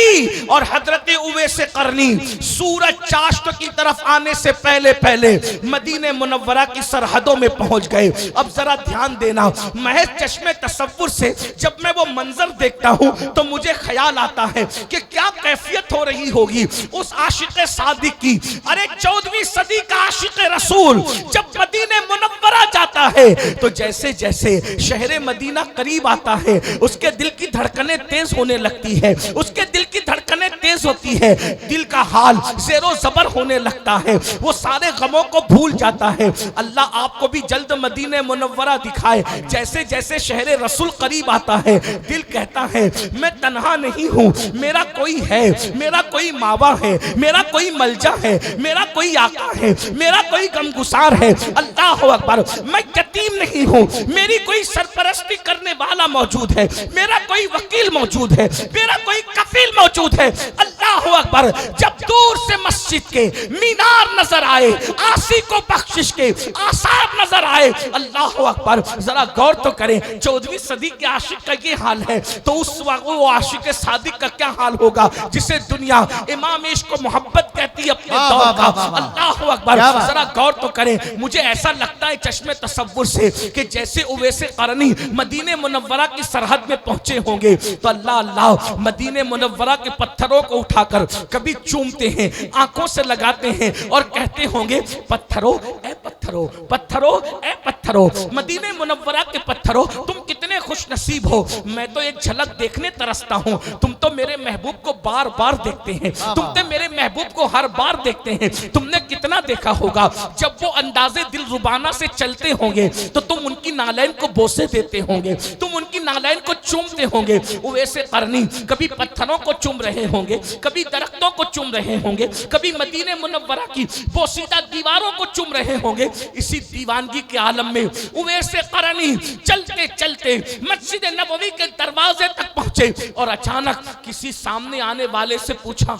और हजरत उवैस करनी सूरज चाश्त की तरफ आने से पहले पहले मदीने मुनव्वरा की सरहदों में पहुंच गए। अब जरा ध्यान देना, महज चश्मे तसव्वुर से जब मैं वो मंजर देखता हूं तो मुझे ख्याल आता है कि क्या कैफियत हो रही होगी उस आशिक सादिक की। अरे 14वीं सदी का आशिक रसूल जब मदीने मुनव्वरा जाता है तो जैसे जैसे शहर मदीना करीब आता है उसके दिल की धड़कनें तेज होने लगती है, उसके दिल की धड़कनें तेज होती है, दिल का हाल ज़ेरो ज़बर होने लगता है, वो सारे गमों को भूल जाता है। अल्लाह आपको भी जल्द मदीने मुनव्वरा दिखाए। जैसे जैसे शहर रसूल करीब आता है दिल कहता है मैं तन्हा नहीं हूँ, मेरा कोई है, मेरा कोई मावा है, मेरा कोई मलजा है, मेरा कोई आका है, मेरा कोई गमगुसार है। अल्लाह अकबर। मैं यतीम नहीं हूँ, मेरी कोई सरपरस्ती करने वाला मौजूद है, मेरा कोई वकील मौजूद है, मेरा कोई कफील मौजूद है। अल्लाह अकबर। जब दूर से मस्जिद के मीनार नजर आए, आसी को बख्शिश के आसार नजर आए, अल्लाह अकबर। जरा गौर तो करें, 14वीं सदी के आशिक का ये हाल है तो उस वक्त वो आशिक सादिक का क्या हाल होगा जिसे दुनिया इमाम इश्क मोहब्बत कहती है अपने दौर का। अल्लाह अकबर। जरा गौर तो करें, मुझे ऐसा लगता है चश्मे तसव्वुर से कि जैसे उवैस करनी मदीने मुनव्वरा की सरहद में पहुंचे होंगे तो अल्लाह अल्लाह मदीने मुनव्वरा के पत्थरों को उठाकर कभी चूमते हैं, आंखों से लगाते हैं और कहते होंगे पत्थरों ए पत्थरों, पत्थरों ए पत्थरों, मदीने मुनव्वरा के पत्थरों तुम कितने खुश नसीब हो। मैं तो एक झलक देखने तरसता हूँ, तुम तो मेरे महबूब को बार बार देखते हैं, तुम तो मेरे महबूब को हर बार देखते हैं। तुमने कितना देखा होगा जब वो अंदाजे दिल रुबाना से चलते होंगे तो तुम उनकी नालैन को बोसे देते होंगे, तुम उनकी नालैन को चूमते होंगे। वैसे करनी कभी पत्थरों को चूम रहे होंगे, कभी दरख्तों को चूम रहे होंगे, कभी मदीने मुनव्वरा की बोसीदा दीवारों को चूम रहे होंगे। इसी दीवानगी के आलम में उवैस करनी चलते चलते मस्जिद नबवी के दरवाजे तक पहुंचे और अचानक किसी सामने आने वाले से पूछा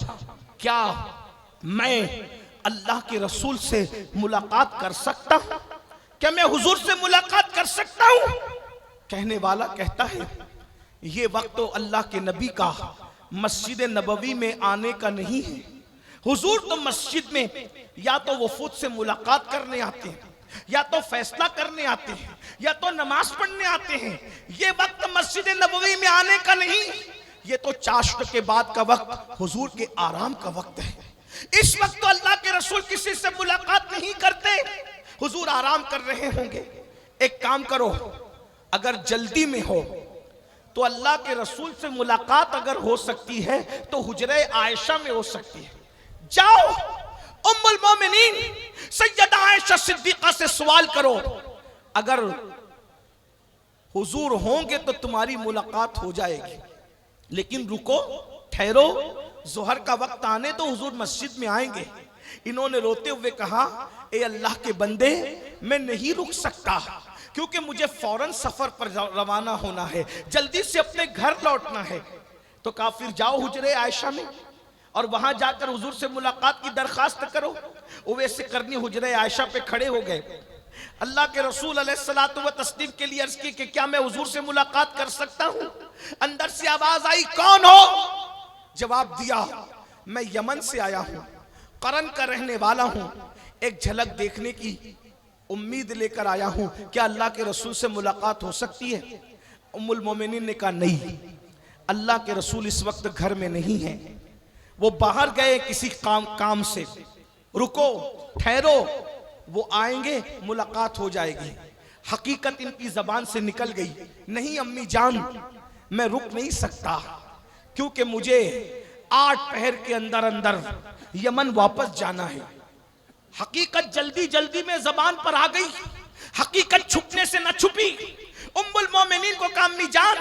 क्या मैं अल्लाह के रसूल से मुलाकात कर सकता हूं? क्या मैं हुजूर से मुलाकात कर सकता हूं? कहने वाला कहता है ये वक्त तो अल्लाह के नबी का मस्जिद नबवी में आने का नहीं है। हुजूर तो मस्जिद में या तो वफूद से मुलाकात करने आते हैं, या तो फैसला करने आते हैं, या तो नमाज पढ़ने आते हैं। ये वक्त मस्जिद नबवी में आने का नहीं, ये तो चाश्त के बाद का वक्त हुजूर के आराम का वक्त है। इस वक्त तो अल्लाह के रसूल किसी से मुलाकात नहीं करते, हुजूर आराम कर रहे होंगे। एक काम करो, अगर जल्दी में हो तो अल्लाह के रसूल से मुलाकात अगर हो सकती है तो हुजरे आयशा में हो सकती है। जाओ उम्मुल मोमिनीन सैयदा आयशा सिद्दीका से सवाल करो, अगर हुजूर होंगे तो तुम्हारी मुलाकात हो जाएगी। लेकिन रुको, ठहरो, जोहर का वक्त आने तो हुजूर मस्जिद में आएंगे। इन्होंने रोते हुए कहा, ए अल्लाह के बंदे, मैं नहीं रुक सकता क्योंकि मुझे फौरन सफर पर रवाना होना है, जल्दी से अपने घर लौटना है। तो कहा फिर जाओ हुजरे आयशा में और वहां जाकर हुजूर से मुलाकात की दरखास्त करो। उवैस करनी हुजरे आयशा पे खड़े हो गए। अल्लाह के रसूल अलैहिस्सलातु व तस्लीम के लिए अर्ज की कि क्या मैं हुजूर से मुलाकात कर सकता हूं? अंदर से आवाज आई, कौन हो? जवाब दिया, मैं यमन से आया हूं, करन का रहने वाला हूं, एक झलक देखने की उम्मीद लेकर आया हूं, क्या अल्लाह के रसूल से मुलाकात हो सकती है? उम्मुल मोमिनीन ने कहा नहीं, अल्लाह के रसूल इस वक्त घर में नहीं है, वो बाहर गए किसी काम से। रुको, ठहरो, वो आएंगे, मुलाकात हो जाएगी। हकीकत इनकी जबान से निकल गई, नहीं अम्मी जान, मैं रुक नहीं सकता क्योंकि मुझे 8 पहर के अंदर अंदर यमन वापस जाना है। हकीकत जल्दी जल्दी में जबान पर आ गई, हकीकत छुपने से न छुपी। उम्मुल मोमिनीन को कहा, अम्मी जान,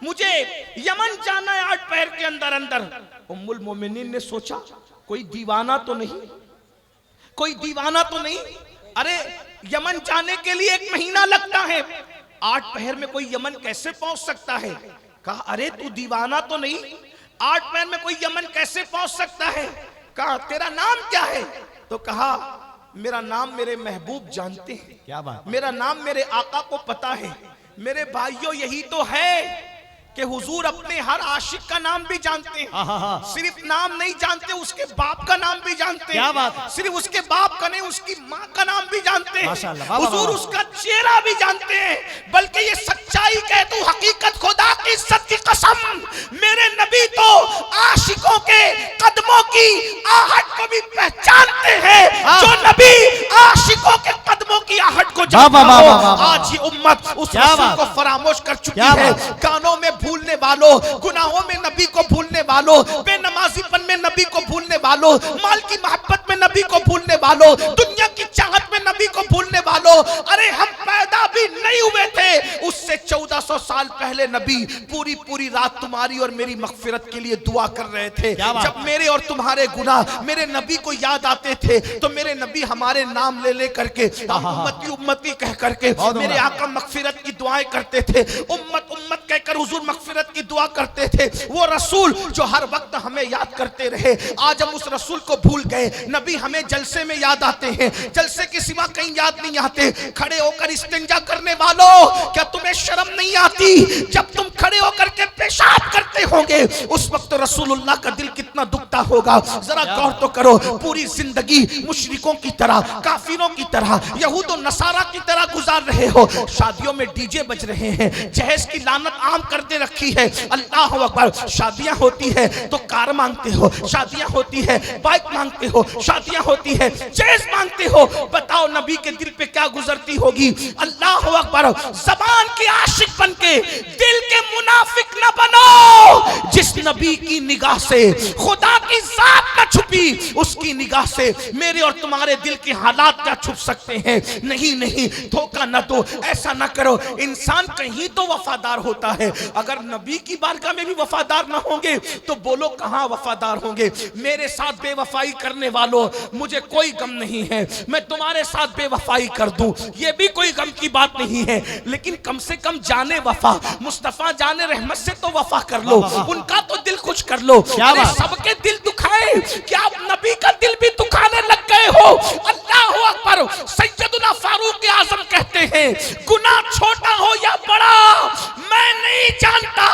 मुझे यमन जाना है 8 पहर के अंदर अंदर। उम्मुल मोमिनीन ने सोचा, कोई दीवाना तो नहीं, कोई दीवाना तो नहीं? अरे यमन जाने के लिए 1 महीना लगता है, 8 पहर में कोई यमन कैसे पहुंच सकता है? कहा, अरे तू दीवाना तो नहीं, 8 पहर में कोई यमन कैसे पहुंच सकता है? कहा, तेरा नाम क्या है? तो कहा, मेरा नाम मेरे महबूब जानते हैं। क्या बात? मेरा नाम मेरे आका को पता है। मेरे भाइयों, यही तो है कि हुजूर अपने हर आशिक का नाम भी जानते हैं। सिर्फ नाम नहीं जानते, उसके बाप का नाम भी जानते हैं। क्या बात? सिर्फ उसके बाप का नहीं, उसकी माँ का नाम भी जानते हैं। माशाअल्लाह, हुजूर उसका चेहरा भी जानते हैं। बल्कि ये सच्चाई कह तू, हकीकत खुदा की इज्जत की कसम, मेरे नबी तो आशिकों के कदमों की आहट को भी पहचानते हैं। जो नबी आशिकों के कदमों की आहट को जानता हो, आज ये उम्मत उस रसूल को फरामोश कर चुकी है। कानों में भूलने वालों, गुनाहों में नबी को भूलने वालों, बेनमाजीपन में नबी को भूलने वालों, माल की मोहब्बत में नबी को भूलने वालों, दुनिया की चाहत में नबी को भूलने वालों। अरे हम पैदा भी नहीं हुए थे, उससे 1400 साल पहले नबी पूरी रात तुम्हारी और मेरी मगफिरत के लिए दुआ कर रहे थे। जब मेरे और तुम्हारे गुनाह मेरे नबी को याद आते थे तो मेरे नबी हमारे नाम ले करके उम्मती उम्मती कह करके मेरे आका मगफिरत की दुआएं करते थे। उम्मत उम्मत कहकर हुजूर मगफिरत की दुआ करते थे। वो रसूल जो हर वक्त हमें याद करते रहे, आज हम उस रसूल को भूल गए। नबी हमें जलसे में याद आते हैं, जलसे के सिवा कहीं याद नहीं आते। खड़े होकर इस्तिंजा करने वालों, क्या तुम्हें शर्म नहीं आती? जब तुम खड़े होकर के पेशाब करते होंगे उस वक्त रसूलुल्लाह का दिल कितना दुखता होगा, जरा गौर तो करो। पूरी जिंदगी मुशरिकों की तरह, काफिरों की तरह, यहूद और नसारा की तरह गुजार रहे हो। शादियों में डीजे बज रहे हैं, जहेज की लानत आम कर दे रखी है। अल्लाह अकबर। शादियां होती है तो कार मांगते हो, शादियां होती है बाइक मांगते हो, शादियां होती है जहेज मांगते हो। बताओ नबी के दिल पे क्या गुजरती होगी? अल्लाह अकबर। जबान के आशिक बन के दिल के मुनाफिक न बनो। जिस नबी की निगाह से खुदा की जात न छुपी, उसकी निगाह से मेरे और तुम्हारे दिल के हालात क्या छुप सकते हैं? नहीं नहीं, धोखा न दो, ऐसा न करो। इंसान कहीं तो वफादार होता है, अगर नबी की बारगाह में भी वफादार ना होंगे तो बोलो कहां वफादार होंगे? मेरे साथ बेवफाई करने वालों, मुझे कोई गम नहीं है, मैं तुम्हारे साथ बेवफाई कर दूं, ये भी कोई गम की बात नहीं है। लेकिन कम से कम जाने वफा, मुस्तफा जाने रहमत से तो वफा कर लो, उनका तो दिल कुछ कर लो। अरे सबके दिल दुखाए, क्या आप नबी का दिल भी दुखाने लग गए हो? अल्लाह अकबर। सैयदुना फारूक आजम कहते हैं, गुनाह छोटा हो या बड़ा मैं नहीं जानता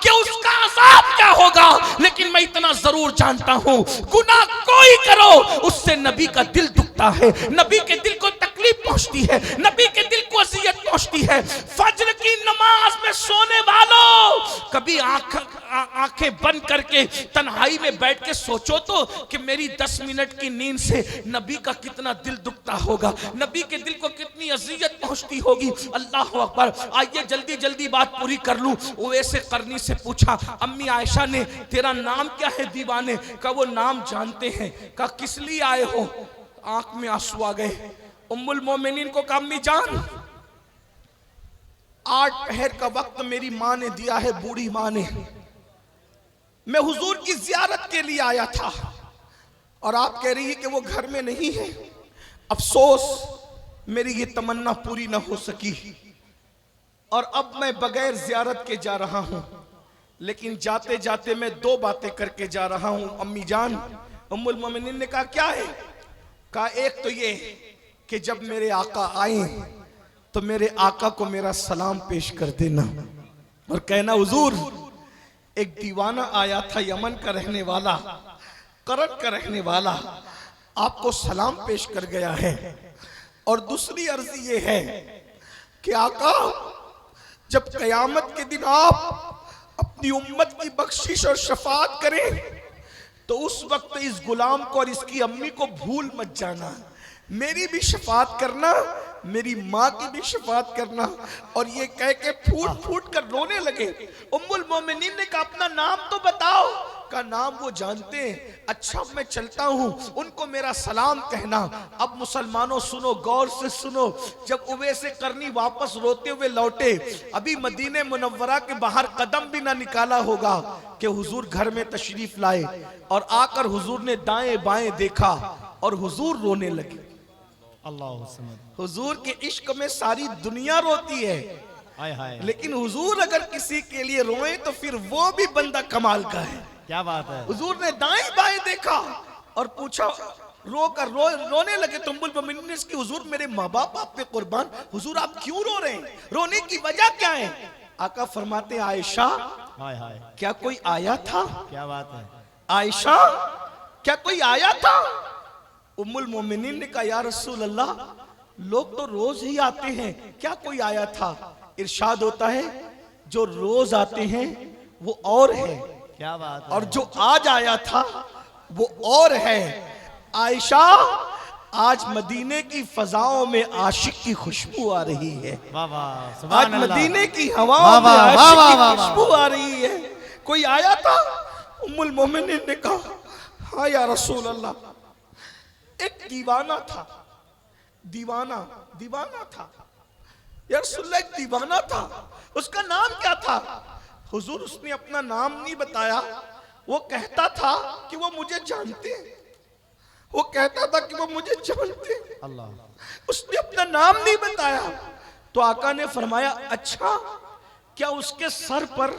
कि उसका अज़ाब क्या होगा, लेकिन मैं इतना जरूर जानता हूं, गुनाह कोई करो उससे नबी का दिल दुखता है, नबी के दिल को तकलीफ तकलीफ पहुंचती है, नबी के दिल को अज़ियत पहुंचती है। फज्र की नमाज में सोने वालों, कभी आंखें बंद करके तन्हाई में बैठ के सोचो तो कि मेरी 10 मिनट की नींद से नबी का कितना दिल दुखता होगा, नबी के दिल को कितनी अज़ियत पहुंचती होगी। अल्लाह अकबर। आइए जल्दी जल्दी बात पूरी कर लूं। उवैसे करनी से पूछा, अम्मी आयशा ने, तेरा नाम क्या है दीवाने? का वो नाम जानते हैं। का किस लिए आए हो? आंख में आंसू आ गए। उम्मुल मोमिनीन को कहा, अम्मी जान, 8 पहर का वक्त मेरी माँ ने दिया है, बूढ़ी माँ ने। मैं हुजूर की जियारत के लिए आया था और आप कह रही है कि वो घर में नहीं है। अफसोस मेरी ये तमन्ना पूरी ना हो सकी और अब मैं बगैर जियारत के जा रहा हूं, लेकिन जाते जाते मैं 2 बातें करके जा रहा हूं अम्मी जान। उम्मुल मोमिनीन ने कहा, क्या है? कहा, एक तो ये कि जब मेरे आका आए तो मेरे आका को मेरा सलाम पेश कर देना और कहना, हुजूर एक दीवाना आया था, यमन का रहने वाला, करत का रहने वाला, आपको सलाम पेश कर गया है। और दूसरी अर्जी ये है कि आका जब कयामत के दिन आप अपनी उम्मत की बख्शिश और शफाअत करें तो उस वक्त इस गुलाम को और इसकी अम्मी को भूल मत जाना, मेरी भी शफाअत करना, मेरी माँ की भी शफाअत करना। और ये कह के फूट फूट कर रोने लगे। उम्मुल मोमिनीन ने कहा, अपना नाम तो बताओ। का नाम वो जानते हैं। अच्छा मैं चलता हूँ, उनको मेरा सलाम कहना। अब मुसलमानों सुनो, गौर से सुनो। जब उवैसे करनी वापस रोते हुए लौटे, अभी मदीने मुनव्वरा के बाहर कदम भी ना निकाला होगा कि हुजूर घर में तशरीफ लाए और आकर हुजूर ने दाएं बाएं देखा और हुजूर रोने लगे। अल्लाह, हुजूर के इश्क में सारी दुनिया रोती है, हाय हाय, लेकिन हुजूर अगर किसी के लिए रोए तो फिर वो भी बंदा कमाल का है। क्या बात है। हुजूर ने दाएं बाएं देखा और पूछा, रोने लगे। तो उम्मुल मोमिनीन ने इसकी, हुजूर मेरे माँ बाप आप पे कुर्बान, हुजूर आप क्यों रो रहे हैं? रोने की वजह क्या है? आका फरमाते, आयशा हाय हाय, क्या कोई आया था? क्या बात है। आयशा क्या कोई आया था? उम्मुल मोमिनीन ने कहा, या रसूल अल्लाह लोग तो रोज ही आते हैं, क्या कोई आया था? इरशाद होता है, जो रोज आते हैं वो और है, क्या बात है। और जो आज आया था वो और है। आयशा आज मदीने की फजाओं में आशिक की खुशबू आ रही है। वाह वाह, आज सुभान अल्लाह। मदीने की हवाओं में आशिक की खुशबू आ रही है। कोई आया था? उम्मुल मोमिनीन ने कहा, हाँ या रसूल अल्लाह, एक दीवाना था। दीवाना था या रसूल अल्लाह, एक दीवाना था। उसका नाम क्या था? हुजूर उसने अपना नाम नहीं बताया। वो कहता था कि वो मुझे जानते हैं, वो कहता था कि वो मुझे जानते हैं। अल्लाह, उसने अपना नाम नहीं बताया। तो आका ने फरमाया, अच्छा क्या उसके सर पर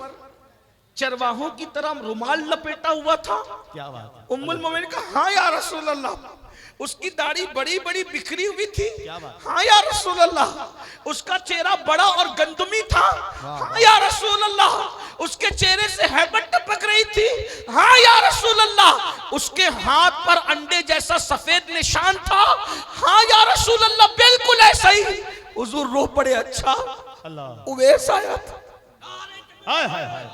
चरवाहों की तरह रुमाल लपेटा हुआ था? क्या बात है। उम्मुल मोमिनीन का, हाँ या रसूल अल्लाह, उसकी दाढ़ी बड़ी बड़ी बिखरी हुई थी। क्या बात। हाँ या रसूल अल्लाह, उसका चेहरा बड़ा और गंदमी था। हाँ या रसूल अल्लाह, उसके चेहरे से हैबत टपक रही थी। हाँ या रसूल अल्लाह, उसके हाथ पर अंडे जैसा सफेद निशान था। हाँ या रसूल अल्लाह, बिल्कुल ऐसा ही। हुजूर रो पड़े। अच्छा अल्लाह, उवैस आया था? हाय हाय हाय,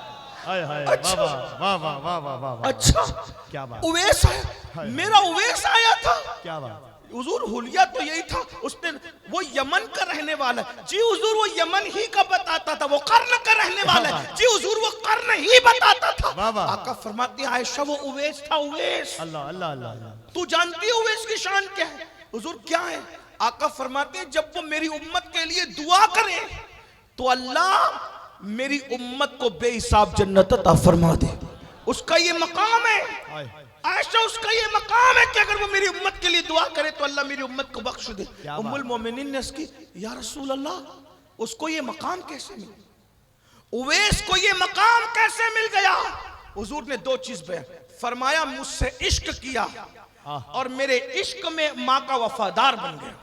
हाय हाय, अच्छा। वाह वाह वाह वाह वाह वाह। अच्छा क्या बात। उवैस आया, मेरा उवैस आया था। क्या बात। हुजूर हुलिया तो यही था। उसने, वो यमन का रहने वाला है। जी हुजूर वो यमन ही का बताता था। वो कर्न का रहने वाला है। जी हुजूर वो कर्न ही बताता था। वाह वाह। आका फरमाते हैं, आयशा वो उवैस था। उवैस, अल्लाह अल्लाह अल्लाह। तू जानती है उवैस की शान क्या है? हुजूर क्या है? आका फरमाते हैं, जब वो मेरी उम्मत के लिए दुआ करे तो अल्लाह मेरी उम्मत को बेहिसाब जन्नत अता फरमा दे। उसका ये मकाम है। आयशा, उसका ये मकाम है कि अगर वो मेरी उम्मत के लिए दुआ करे तो अल्लाह मेरी उम्मत को बख्श दे। उम्मुल मोमिनीन ने उसकी, या रसूल अल्लाह, उसको ये मकाम कैसे मिला? उवैस को ये मकाम कैसे मिल गया? हुजूर ने 2 चीज बयान फरमाया, मुझसे इश्क किया और मेरे इश्क में माँ का वफादार बन गया।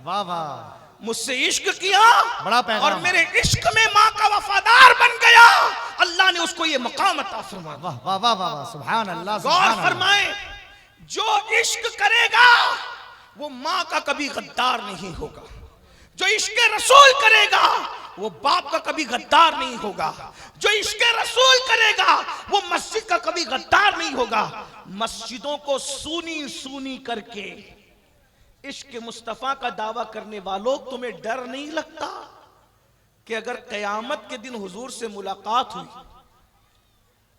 वाह वाह, मुझसे इश्क किया बड़ा पैगाम। और मेरे इश्क में माँ का वफादार बन गया। अल्लाह ने उसको ये मकाम अता फरमाया। वाह वाह वाह वाह, सुभान अल्लाह। गौर फरमाएं, जो इश्क करेगा वो मां का कभी गद्दार नहीं होगा। जो इश्क रसूल करेगा वो बाप का कभी गद्दार नहीं होगा। जो इश्क रसूल करेगा वो मस्जिद का कभी गद्दार नहीं होगा। मस्जिदों को सूनी सूनी करके इश्क मुस्तफा का दावा करने वालों, तुम्हें डर नहीं लगता कि अगर कयामत के दिन हुजूर से मुलाकात हुई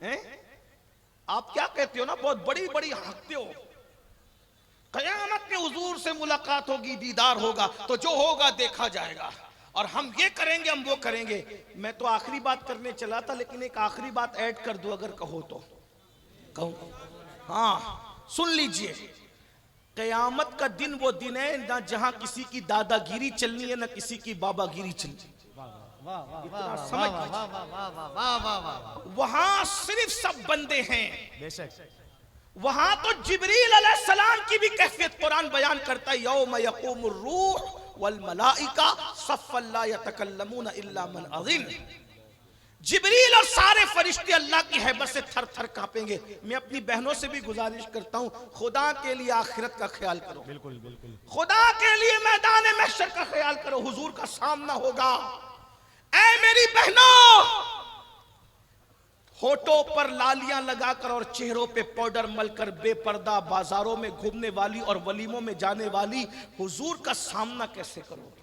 है? आप क्या कहते हो ना, बहुत बड़ी बड़ी हंसते हो, कयामत में हुजूर से मुलाकात होगी, दीदार होगा, तो जो होगा देखा जाएगा, और हम ये करेंगे, हम वो करेंगे। मैं तो आखिरी बात करने चला था, लेकिन एक आखिरी बात ऐड कर दूं अगर कहो तो। कहूं? हाँ, सुन लीजिए। कयामत का दिन वो दिन है ना जहां किसी की दादागिरी चलनी है, ना किसी की बाबागिरी चलनी है। समझ, वहां सिर्फ सब बंदे हैं। वहां तो जिब्रील अलैहिस्सलाम की भी कैफियत कुरान बयान करता है, यौम यक़ूमुर रूह वल मलाइका सफ़्फ़न ला यतकल्लमूना इल्ला मन अज़िन। जिब्रील और सारे फरिश्ते अल्लाह की हैबत से थर थर कांपेंगे। मैं अपनी बहनों से भी गुजारिश करता हूं, खुदा के लिए आखिरत का ख्याल करो। बिल्कुल बिल्कुल। खुदा के लिए मैदान महशर का ख्याल करो, हुजूर का सामना होगा। ऐ मेरी बहनों, होठों पर लालियां लगाकर और चेहरों पे पाउडर मलकर बेपर्दा बाजारों में घूमने वाली और वलीमों में जाने वाली हुजूर का सामना कैसे करोगे?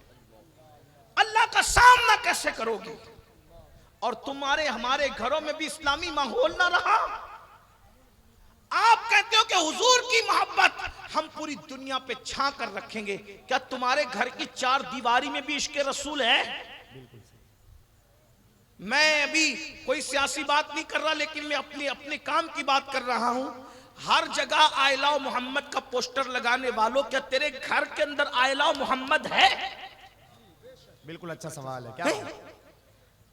अल्लाह का सामना कैसे करोगे? और तुम्हारे हमारे घरों में भी इस्लामी माहौल ना रहा। आप कहते हो कि हुजूर की मोहब्बत हम पूरी दुनिया पे छा कर रखेंगे। क्या तुम्हारे घर की चार दीवारी में भी इश्क रसूल है? मैं अभी कोई सियासी बात नहीं कर रहा, लेकिन मैं अपने काम की बात कर रहा हूं। हर जगह आई लव मोहम्मद का पोस्टर लगाने वालों, क्या तेरे घर के अंदर आई लव मोहम्मद है? बिल्कुल अच्छा सवाल है। क्या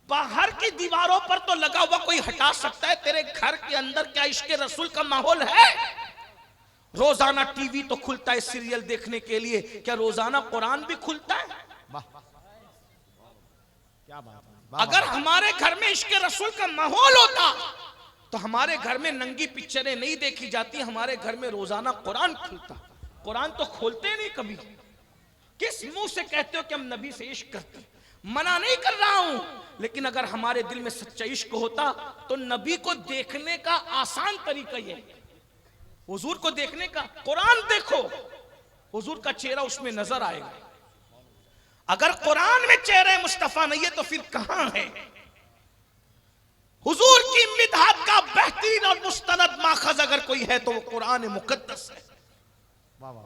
बाहर की दीवारों पर तो लगा हुआ कोई हटा सकता है, तेरे घर के अंदर क्या इश्क रसूल का माहौल है? रोजाना टीवी तो खुलता है सीरियल देखने के लिए, क्या रोजाना कुरान भी खुलता है? क्या बात है। अगर हमारे घर में इश्क रसूल का माहौल होता तो हमारे घर में नंगी पिक्चरें नहीं देखी जाती, हमारे घर में रोजाना कुरान खुलता। कुरान तो खोलते नहीं कभी। किस मुंह से कहते हो कि हम नबी से इश्क करते हैं? मना नहीं कर रहा हूं, लेकिन अगर हमारे दिल में सच्चा इश्क होता तो नबी को देखने का आसान तरीका ये, हुजूर को देखने का, कुरान देखो, हुजूर का चेहरा उसमें नजर आएगा। अगर कुरान में चेहरे मुस्तफा नहीं है तो फिर कहां है? हुजूर की मिदहत का बेहतरीन और मुस्तनद माखज अगर कोई है तो वो कुरान मुकद्दस है।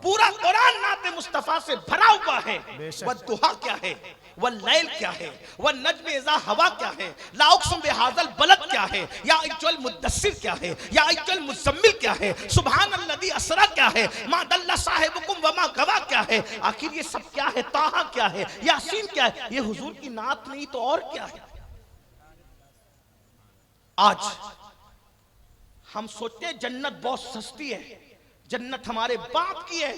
पूरा कुरान नाते मुस्तफा से भरा हुआ है। वह दुहा क्या है, वह लैल क्या है, वह नज्म इज़ा हवा क्या है, ला उक़्सिम बिहाज़ल बलद क्या है, या अय्युहल मुद्दस्सिर क्या है, या अय्युहल मुज़म्मिल क्या है, सुब्हानल्लज़ी अस्रा क्या है, मा दल्ला साहिबुकुम व मा गवा क्या है, आखिर ये सब क्या है? ताहा क्या है, यासीन क्या है? ये हुजूर की नात नहीं तो और क्या है? आज हम सोचते हैं जन्नत बहुत सस्ती है, जन्नत हमारे बाप की है,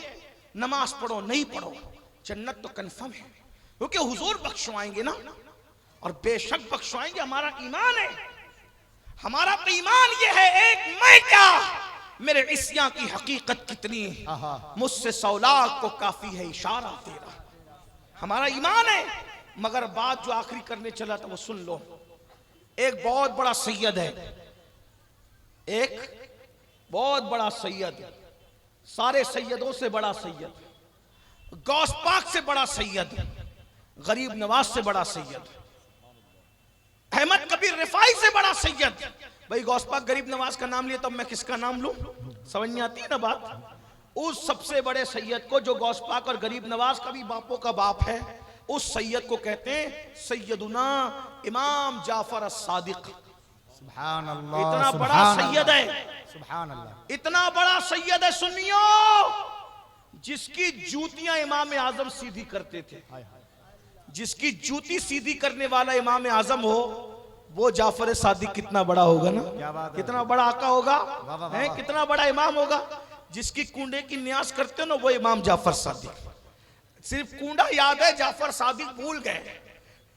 नमाज पढ़ो नहीं पढ़ो, जन्नत तो कंफर्म है, क्योंकि हुजूर बख्शवाएंगे ना, और बेशक बख्शवाएंगे। हमारा ईमान है, हमारा तो ईमान ये है, एक मैं क्या मेरे इस्या की हकीकत कितनी, मुझसे 100 लाख को काफी है इशारा तेरा। हमारा ईमान है। मगर बात जो आखिरी करने चला था वो सुन लो। एक बहुत बड़ा सैयद है, एक बहुत बड़ा सैयद, सारे सैयदों से बड़ा सैयद, गौस पाक से बड़ा सैयद, गरीब नवाज से बड़ा सैयद, अहमद कबीर रिफाई से बड़ा सैयद। भाई गौस पाक गरीब नवाज का नाम लिया तो मैं किसका नाम लूं? समझ नहीं आती है ना बात। उस सबसे बड़े सैयद को, जो गौस पाक और गरीब नवाज का भी बापों का बाप है, उस सैयद को कहते हैं सैयदुना इमाम जाफर as-सादिक। सुभान अल्लाह। इतना बड़ा सैयद है, सुभान अल्लाह, इतना बड़ा सैयद है सुन्नियो, जिसकी जूतियां इमाम आजम सीधी करते थे। जिसकी जूती सीधी करने वाला इमाम आजम हो, वो जाफर सादिक कितना बड़ा होगा ना, कितना बड़ा आका होगा, है कितना बड़ा इमाम होगा। जिसकी कुंडे की न्यास करते हो ना, वो इमाम जाफर सादिक। सिर्फ कुंडा याद है, जाफर सादिक भूल गए।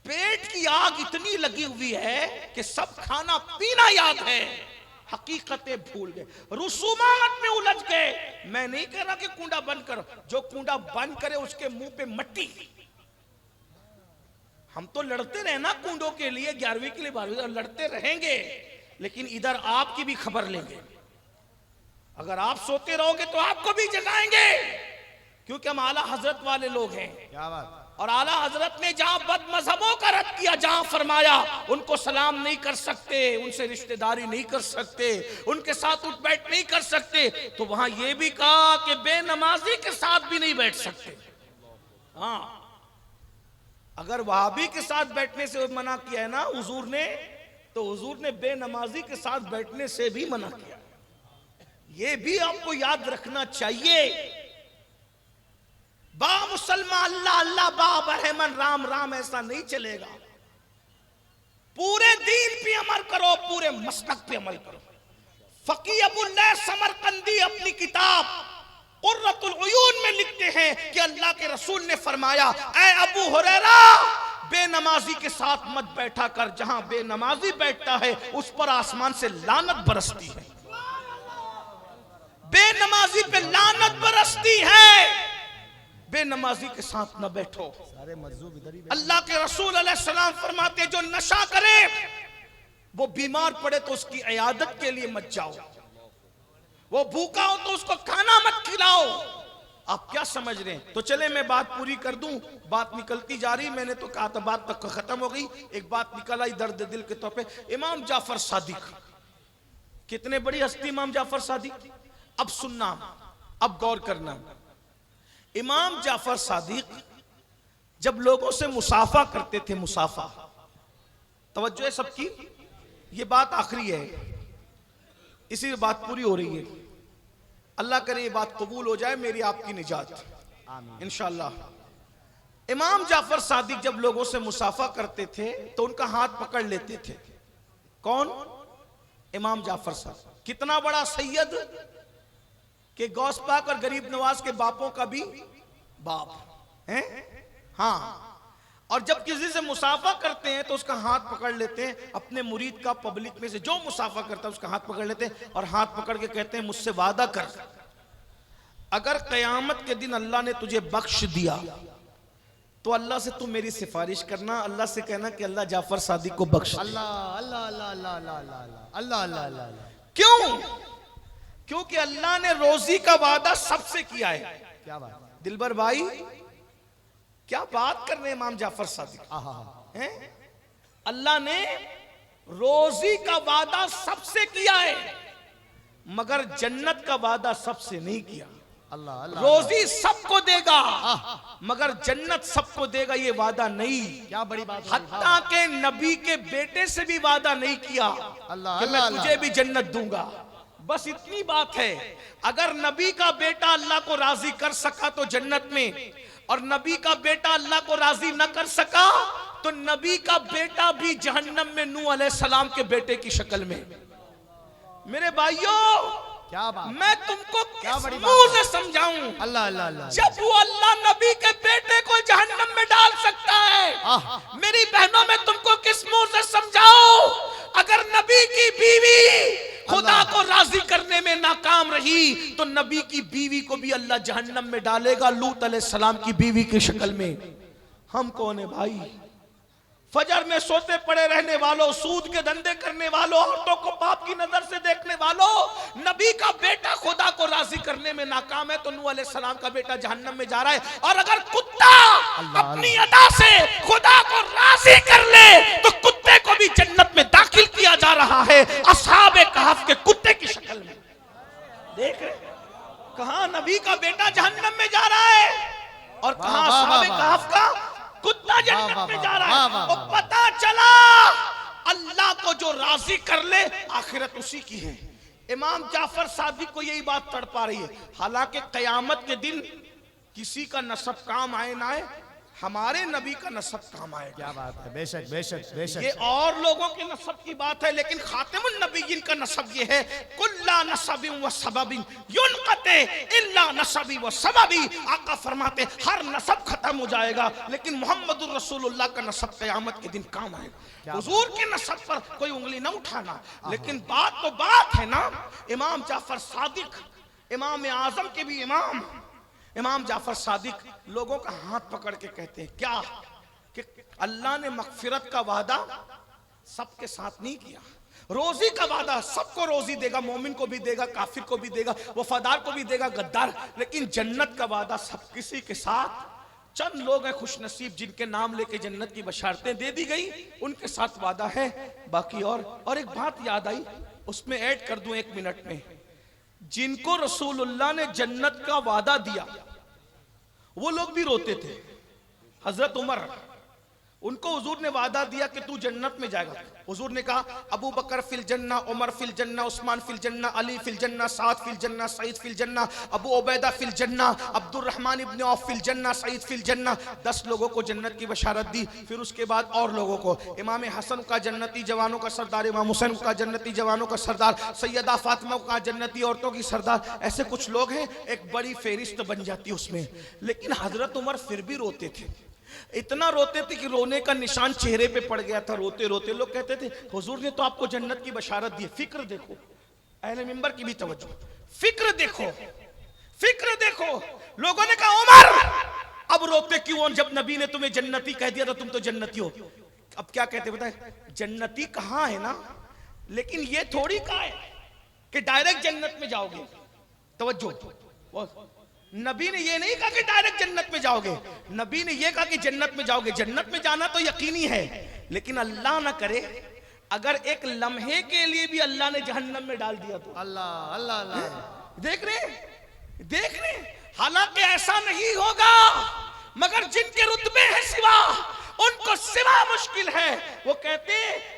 पेट की आग इतनी लगी हुई है कि सब खाना पीना याद है, हकीकतें भूल गए, रुसूमात में उलझ गए। मैं नहीं कह रहा कि कुंडा बंद करो, जो कुंडा बंद करे उसके मुंह पे मट्टी। हम तो लड़ते रहे ना कुंडों के लिए, 11वीं के लिए 12वीं लड़ते रहेंगे, लेकिन इधर आपकी भी खबर लेंगे। अगर आप सोते रहोगे तो आपको भी जगाएंगे, क्योंकि हम आला हजरत वाले लोग हैं। क्या बात। और आला हजरत ने जहां बद मजहबों का रद्द किया, जहां फरमाया उनको सलाम नहीं कर सकते, उनसे रिश्तेदारी नहीं कर सकते, उनके साथ उठ बैठ नहीं कर सकते, तो वहां यह भी कहा कि बेनमाजी के साथ भी नहीं बैठ सकते। हाँ, अगर वहाबी के साथ बैठने से मना किया है ना हुजूर ने, तो हुजूर ने बेनमाजी के साथ बैठने से भी मना किया। ये भी आपको याद रखना चाहिए। बा मुसलमान अल्लाह अल्लाह, बा बरहमन राम राम, ऐसा नहीं चलेगा। पूरे दीन पे अमल करो, पूरे मसलक पे अमल करो। फकी अबुल्लैह समरकंदी अपनी किताब कुर्रतुल उयून में लिखते हैं कि अल्लाह के रसूल ने फरमाया, ऐ अबू हुरैरा, बेनमाजी के साथ मत बैठा कर, जहां बेनमाजी बैठता है उस पर आसमान से लानत बरसती है। बेनमाजी पे लानत बरसती है, बेनमाजी के साथ न बैठो। सारे मजदूर इधर ही। अल्लाह के रसूल अलैहिस्सलाम फरमाते, जो नशा करे वो बीमार पड़े तो उसकी इयादत के लिए मत जाओ, वो भूखा हो तो उसको खाना मत खिलाओ। आप क्या समझ रहे हैं? तो चले मैं बात पूरी कर दूं, बात निकलती जा रही, मैंने तो कहा था बात तक खत्म हो गई, एक बात निकल आई दर्द दिल के तौर पे। इमाम जाफर सादिक, कितने बड़ी हस्ती इमाम जाफर सादिक। अब सुनना, अब गौर करना। इमाम जाफर सादिक जब लोगों से मुसाफा करते थे, मुसाफा, तवज्जो है सबकी, ये बात आखिरी है, इसी में बात पूरी हो रही है। अल्लाह करे ये बात कबूल हो जाए, मेरी आपकी निजात इंशाअल्लाह। इमाम जाफर सादिक जब लोगों से मुसाफा करते थे तो उनका हाथ पकड़ लेते थे। कौन? इमाम जाफर सादिक। कितना बड़ा सैयद कि गौस पाक और गरीब नवाज के बापों का भी बाप है। हाँ, और जब किसी से मुसाफा करते हैं तो उसका हाथ पकड़ लेते हैं, अपने मुरीद का, पब्लिक में से जो मुसाफा करता है उसका हाथ पकड़ लेते हैं और हाथ पकड़ के कहते हैं, मुझसे वादा कर, अगर कयामत के दिन अल्लाह ने तुझे बख्श दिया तो अल्लाह से तू मेरी सिफारिश करना, अल्लाह से कहना कि अल्लाह जाफर सादिक को बख्श। अल्लाह अल्लाह अल्लाह अल्लाह अल्लाह अल्लाह अल्लाह अल्लाह। क्यों? क्योंकि अल्लाह ने रोजी का वादा सबसे किया है। क्या बात। दिलबर भाई, क्या बात कर रहे हैं इमाम जाफर सादिक हैं? अल्लाह ने रोजी का वादा सबसे किया है, मगर जन्नत का वादा सबसे नहीं किया। अल्लाह अल्लाह। रोजी सबको देगा मगर जन्नत सबको देगा, ये वादा नहीं। क्या बड़ी बात। हत्ता के नबी के बेटे से भी वादा नहीं किया अल्लाह कि मैं तुझे भी जन्नत दूंगा। बस इतनी बात है। अगर नबी का बेटा अल्लाह को राजी कर सका तो जन्नत में, और नबी का बेटा अल्लाह को राजी न कर सका तो नबी का बेटा भी जहन्नम में नूह अलैहिस्सलाम के बेटे की शक्ल में। मेरे भाइयों, क्या बात। मैं तुमको क्या बड़ी मुंह से समझाऊं? अल्लाह अल्लाह अल्लाह। जब वो अल्लाह नबी के बेटे को जहन्नम में डाल सकता है, मेरी बहनों में तुमको किस मुंह से समझाऊं? अगर नबी की बीवी खुदा को राजी करने में नाकाम रही तो नबी की बीवी को भी अल्लाह जहन्नम में डालेगा, लूत अलैहिस्सलाम की बीवी की शक्ल में। हम कौन है भाई? फजर में सोते पड़े रहने वालों, सूद के धंधे करने वालों, औरतों को बाप की नजर से देखने वालों, नबी का बेटा खुदा को राजी करने में नाकाम है तो नूह अलैहिस्सलाम का बेटा जहन्नम में जा रहा है। और अगर कुत्ता अपनी अदा से खुदा को राजी कर ले तो कुत्ते को भी जन्नत में दाखिल किया जा रहा है, असहाबे कहफ के कुत्ते की शक्ल में। देख रहे कहां नबी का बेटा जहन्नम में जा रहा है और कहां असहाबे कहफ का कुत्ता जन्नत में जा रहा है। और पता चला अल्लाह को जो राजी कर ले आखिरत उसी की है। इमाम जाफर सादिक को यही बात तड़पा रही है। हालांकि कयामत के दिन किसी का नसब काम आए ना आए, हमारे नबी का नसब काम आएगा। क्या बात है, बेशक बेशक बेशक। ये और लोगों के नसब की बात है, लेकिन खातिमुन नबीयीन का नसब ये है, कुल्ला नसबिन व सबबिन युनक़ते इल्ला नसबी व सबबी। आका फरमाते हर नसब खत्म हो जाएगा, लेकिन मोहम्मदुर रसूलुल्लाह का नसब क़यामत के दिन काम आएगा। हुजूर के नसब पर कोई उंगली न उठाना, लेकिन बात तो बात है ना। इमाम जाफर सादिक, इमाम आजम के भी इमाम जाफर सादिक लोगों का हाथ पकड़ के कहते हैं क्या कि अल्लाह ने मगफिरत का वादा सबके साथ नहीं किया, रोजी का वादा सबको रोजी देगा, मोमिन को भी देगा, काफिर को भी देगा, वफादार को भी देगा, गद्दार, लेकिन जन्नत का वादा सब किसी के साथ चंद लोग हैं खुश नसीब जिनके नाम लेके जन्नत की बशारतें दे दी गई, उनके साथ वादा है। बाकी और एक बात याद आई, उसमें ऐड कर दूं 1 मिनट में। जिनको रसूलुल्लाह ने जन्नत का वादा दिया वो लोग भी रोते थे। हजरत उमर, उनको हुजूर ने वादा दिया कि तू जन्नत में जाएगा। हुजूर ने कहा अबू बकर फिल जन्ना, उमर फिल जन्ना, उस्मान फिल जन्ना, अली फिल जन्ना, साद फिल जन्ना, सईद फिल जन्ना, अबू उबैदा फिल जन्ना, अब्दुर्रहमान इब्न औफ फिल जन्ना, सईद फिल जन्ना। 10 लोगों को जन्नत की बशारत दी। फिर उसके बाद और लोगों को, इमाम हसन का जन्नती जवानों का सरदार, इमाम हुसैन का जन्नती जवानों का सरदार, सैयदा फातिमा का जन्नती औरतों की सरदार, ऐसे कुछ लोग हैं, एक बड़ी फेरिस्त बन जाती है उसमें। लेकिन हजरत उमर फिर भी रोते थे, इतना रोते थे कि रोने का निशान चेहरे पे पड़ गया था। रोते रोते लोग कहते थे हुजूर ने तो आपको जन्नत की बशारत दी। फिक्र देखो, अहले मिंबर की भी तवज्जो, फिक्र देखो, फिक्र देखो। लोगों ने कहा उमर अब रोते क्यों, जब नबी ने तुम्हें जन्नती कह दिया था, तुम तो जन्नती हो। अब क्या कहते बताए, जन्नती कहां है ना, लेकिन ये थोड़ी कहा है कि डायरेक्ट जन्नत में जाओगे। तवज्जो, नबी ने ये नहीं कहा कि डायरेक्ट जन्नत में जाओगे, नबी ने ये कहा कि जन्नत में जाओगे। जन्नत में जाना तो यकीनी है, लेकिन अल्लाह ना करे अगर एक लम्हे के लिए भी अल्लाह ने जहन्नम में डाल दिया तो। अल्लाह अल्लाह अल्लाह। देख रहे, हालांकि ऐसा नहीं होगा, मगर जिनके रुतबे हैं सिवा, उनको सिवा मुश्किल है। वो कहते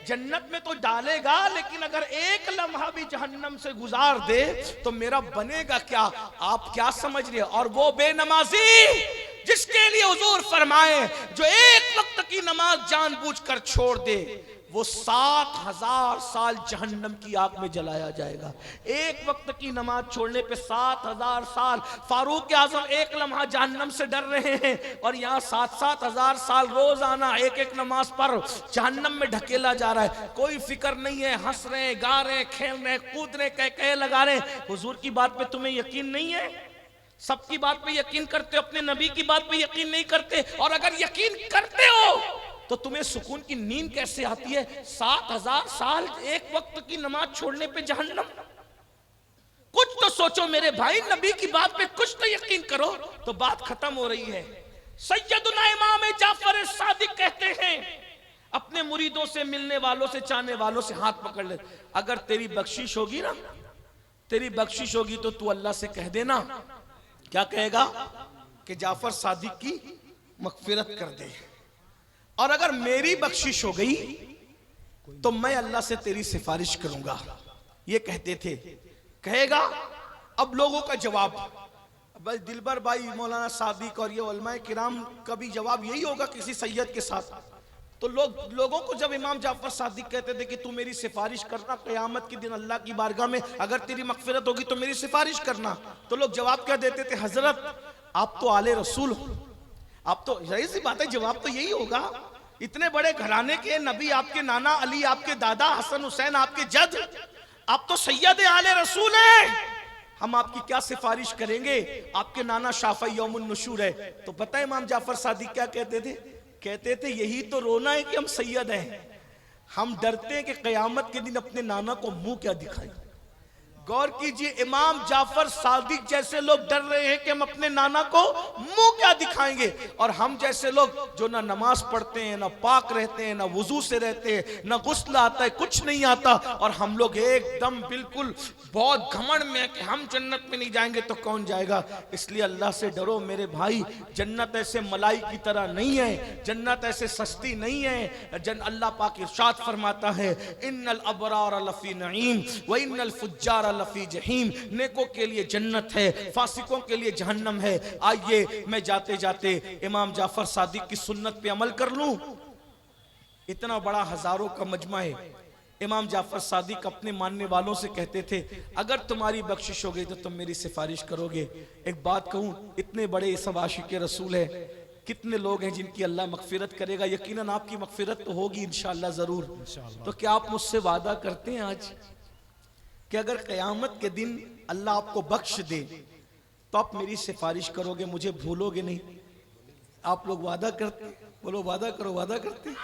जन्नत में तो डालेगा, लेकिन अगर एक लम्हा भी जहन्नम से गुजार दे तो मेरा बनेगा क्या। आप क्या समझ रहे। और वो बेनमाजी जिसके लिए हुजूर फरमाए जो एक वक्त की नमाज जानबूझकर छोड़ दे, वो 7000 साल जहन्नम की आग में जलाया जाएगा। एक वक्त की नमाज छोड़ने पे 7000 साल। फारूक आजम एक लम्हा जहन्नम से डर रहे हैं, और यहाँ 7-7 साल रोजाना एक एक नमाज पर जहन्नम में ढकेला जा रहा है। कोई फिक्र नहीं है, हंस रहे, गा रहे, खेल रहे, कूद रहे, कह लगा रहे। हुजूर की बात पे तुम्हें यकीन नहीं है, सबकी बात पे यकीन करते हो, अपने नबी की बात पे यकीन नहीं करते। और अगर यकीन करते हो तो तुम्हें सुकून की नींद कैसे आती है। 7000 साल एक वक्त की नमाज छोड़ने पे जहन्नम। कुछ तो सोचो मेरे भाई, नबी की बात पे कुछ तो यकीन करो। तो बात खत्म हो रही है। सैयदुना इमाम जाफर सादिक कहते हैं अपने मुरीदों से, मिलने वालों से, चाहने वालों से हाथ पकड़ ले, अगर तेरी बख्शिश होगी ना, तेरी बख्शिश होगी तो तू अल्लाह से कह देना। क्या कहेगा कि जाफर सादिक की मगफिरत कर दे, और अगर मेरी बख्शिश हो गई तो मैं अल्लाह से तेरी सिफारिश करूंगा। ये कहते थे। कहेगा अब लोगों का जवाब, बस दिलबर भाई, मौलाना सादिक और ये उलमाए किराम का भी जवाब यही होगा किसी सैयद के साथ। तो लोगों को जब इमाम जाफर सादिक कहते थे कि तू मेरी सिफारिश करना क़यामत के दिन अल्लाह की बारगाह में, अगर तेरी मगफिरत होगी तो मेरी सिफारिश करना, तो लोग जवाब क्या देते थे, हजरत आप तो आले रसूल हो। आप तो, यही सी बात है, जवाब तो यही होगा। इतने बड़े घराने के नबी, आपके नाना अली, आपके दादा हसन हुसैन, आपके जद, आप तो सैयद आले रसूल हैं, हम आपकी क्या सिफारिश करेंगे, आपके नाना शाफी यौमुन नुशूर है। तो पता है इमाम जाफर सादिक क्या कहते थे, कहते थे यही तो रोना है कि हम सैयद हैं, हम डरते हैं कि क़यामत के दिन अपने नाना को मुंह क्या दिखाएं। गौर कीजिए, इमाम जाफर सादिक जैसे लोग डर रहे हैं कि हम अपने नाना को मुंह क्या दिखाएंगे, और हम जैसे लोग जो ना नमाज पढ़ते हैं, ना पाक रहते हैं, ना वुजू से रहते हैं, ना गुस्ल आता है, कुछ नहीं आता, और हम लोग एकदम बिल्कुल बहुत घमंड में है कि हम जन्नत में नहीं जाएंगे तो कौन जाएगा। इसलिए अल्लाह से डरो मेरे भाई, जन्नत ऐसे मलाई की तरह नहीं है, जन्नत ऐसे सस्ती नहीं है। अल्लाह पाक इरशाद फरमाता है, इन्नल अबरार लफी नईम व इन्नल फुज्जार लफी जहीम, नेकों के लिए जन्नत है, फासिकों के लिए जहन्नम है। आइए मैं जाते जाते इमाम जाफर सादिक की सुन्नत पे अमल कर लूं। इतना बड़ा हजारों का मजमा है। इमाम जाफर सादिक अपने मानने वालों से कहते थे, अगर तुम्हारी बख्शिश हो गई तो तुम मेरी सिफारिश करोगे। एक बात कहूं, इतने बड़े सब आशिक रसूल है, कितने लोग हैं जिनकी अल्लाह मगफिरत करेगा। यकीनन आपकी मगफिरत तो होगी इंशाअल्लाह जरूर। तो क्या आप मुझसे वादा करते हैं आज कि अगर क़यामत के दिन अल्लाह आपको बख्श दे तो आप मेरी सिफारिश करोगे, मुझे भूलोगे नहीं? आप लोग वादा करते? बोलो वादा करो। वादा करते?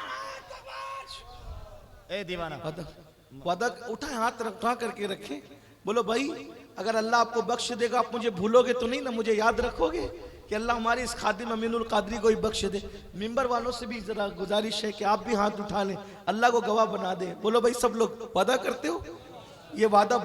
ए दीवाना, वादा वादा उठाए, हाथ उठा करके रखे। बोलो भाई, अगर अल्लाह आपको बख्श देगा आप मुझे भूलोगे तो नहीं ना? मुझे याद रखोगे कि अल्लाह हमारे इस खादिम अमीनुल कादरी को ही बख्श दे। मिंबर वालों से भी जरा गुजारिश है कि आप भी हाथ उठा लें, अल्लाह को गवाह बना दे। बोलो भाई, सब लोग वादा करते हो? ये वादा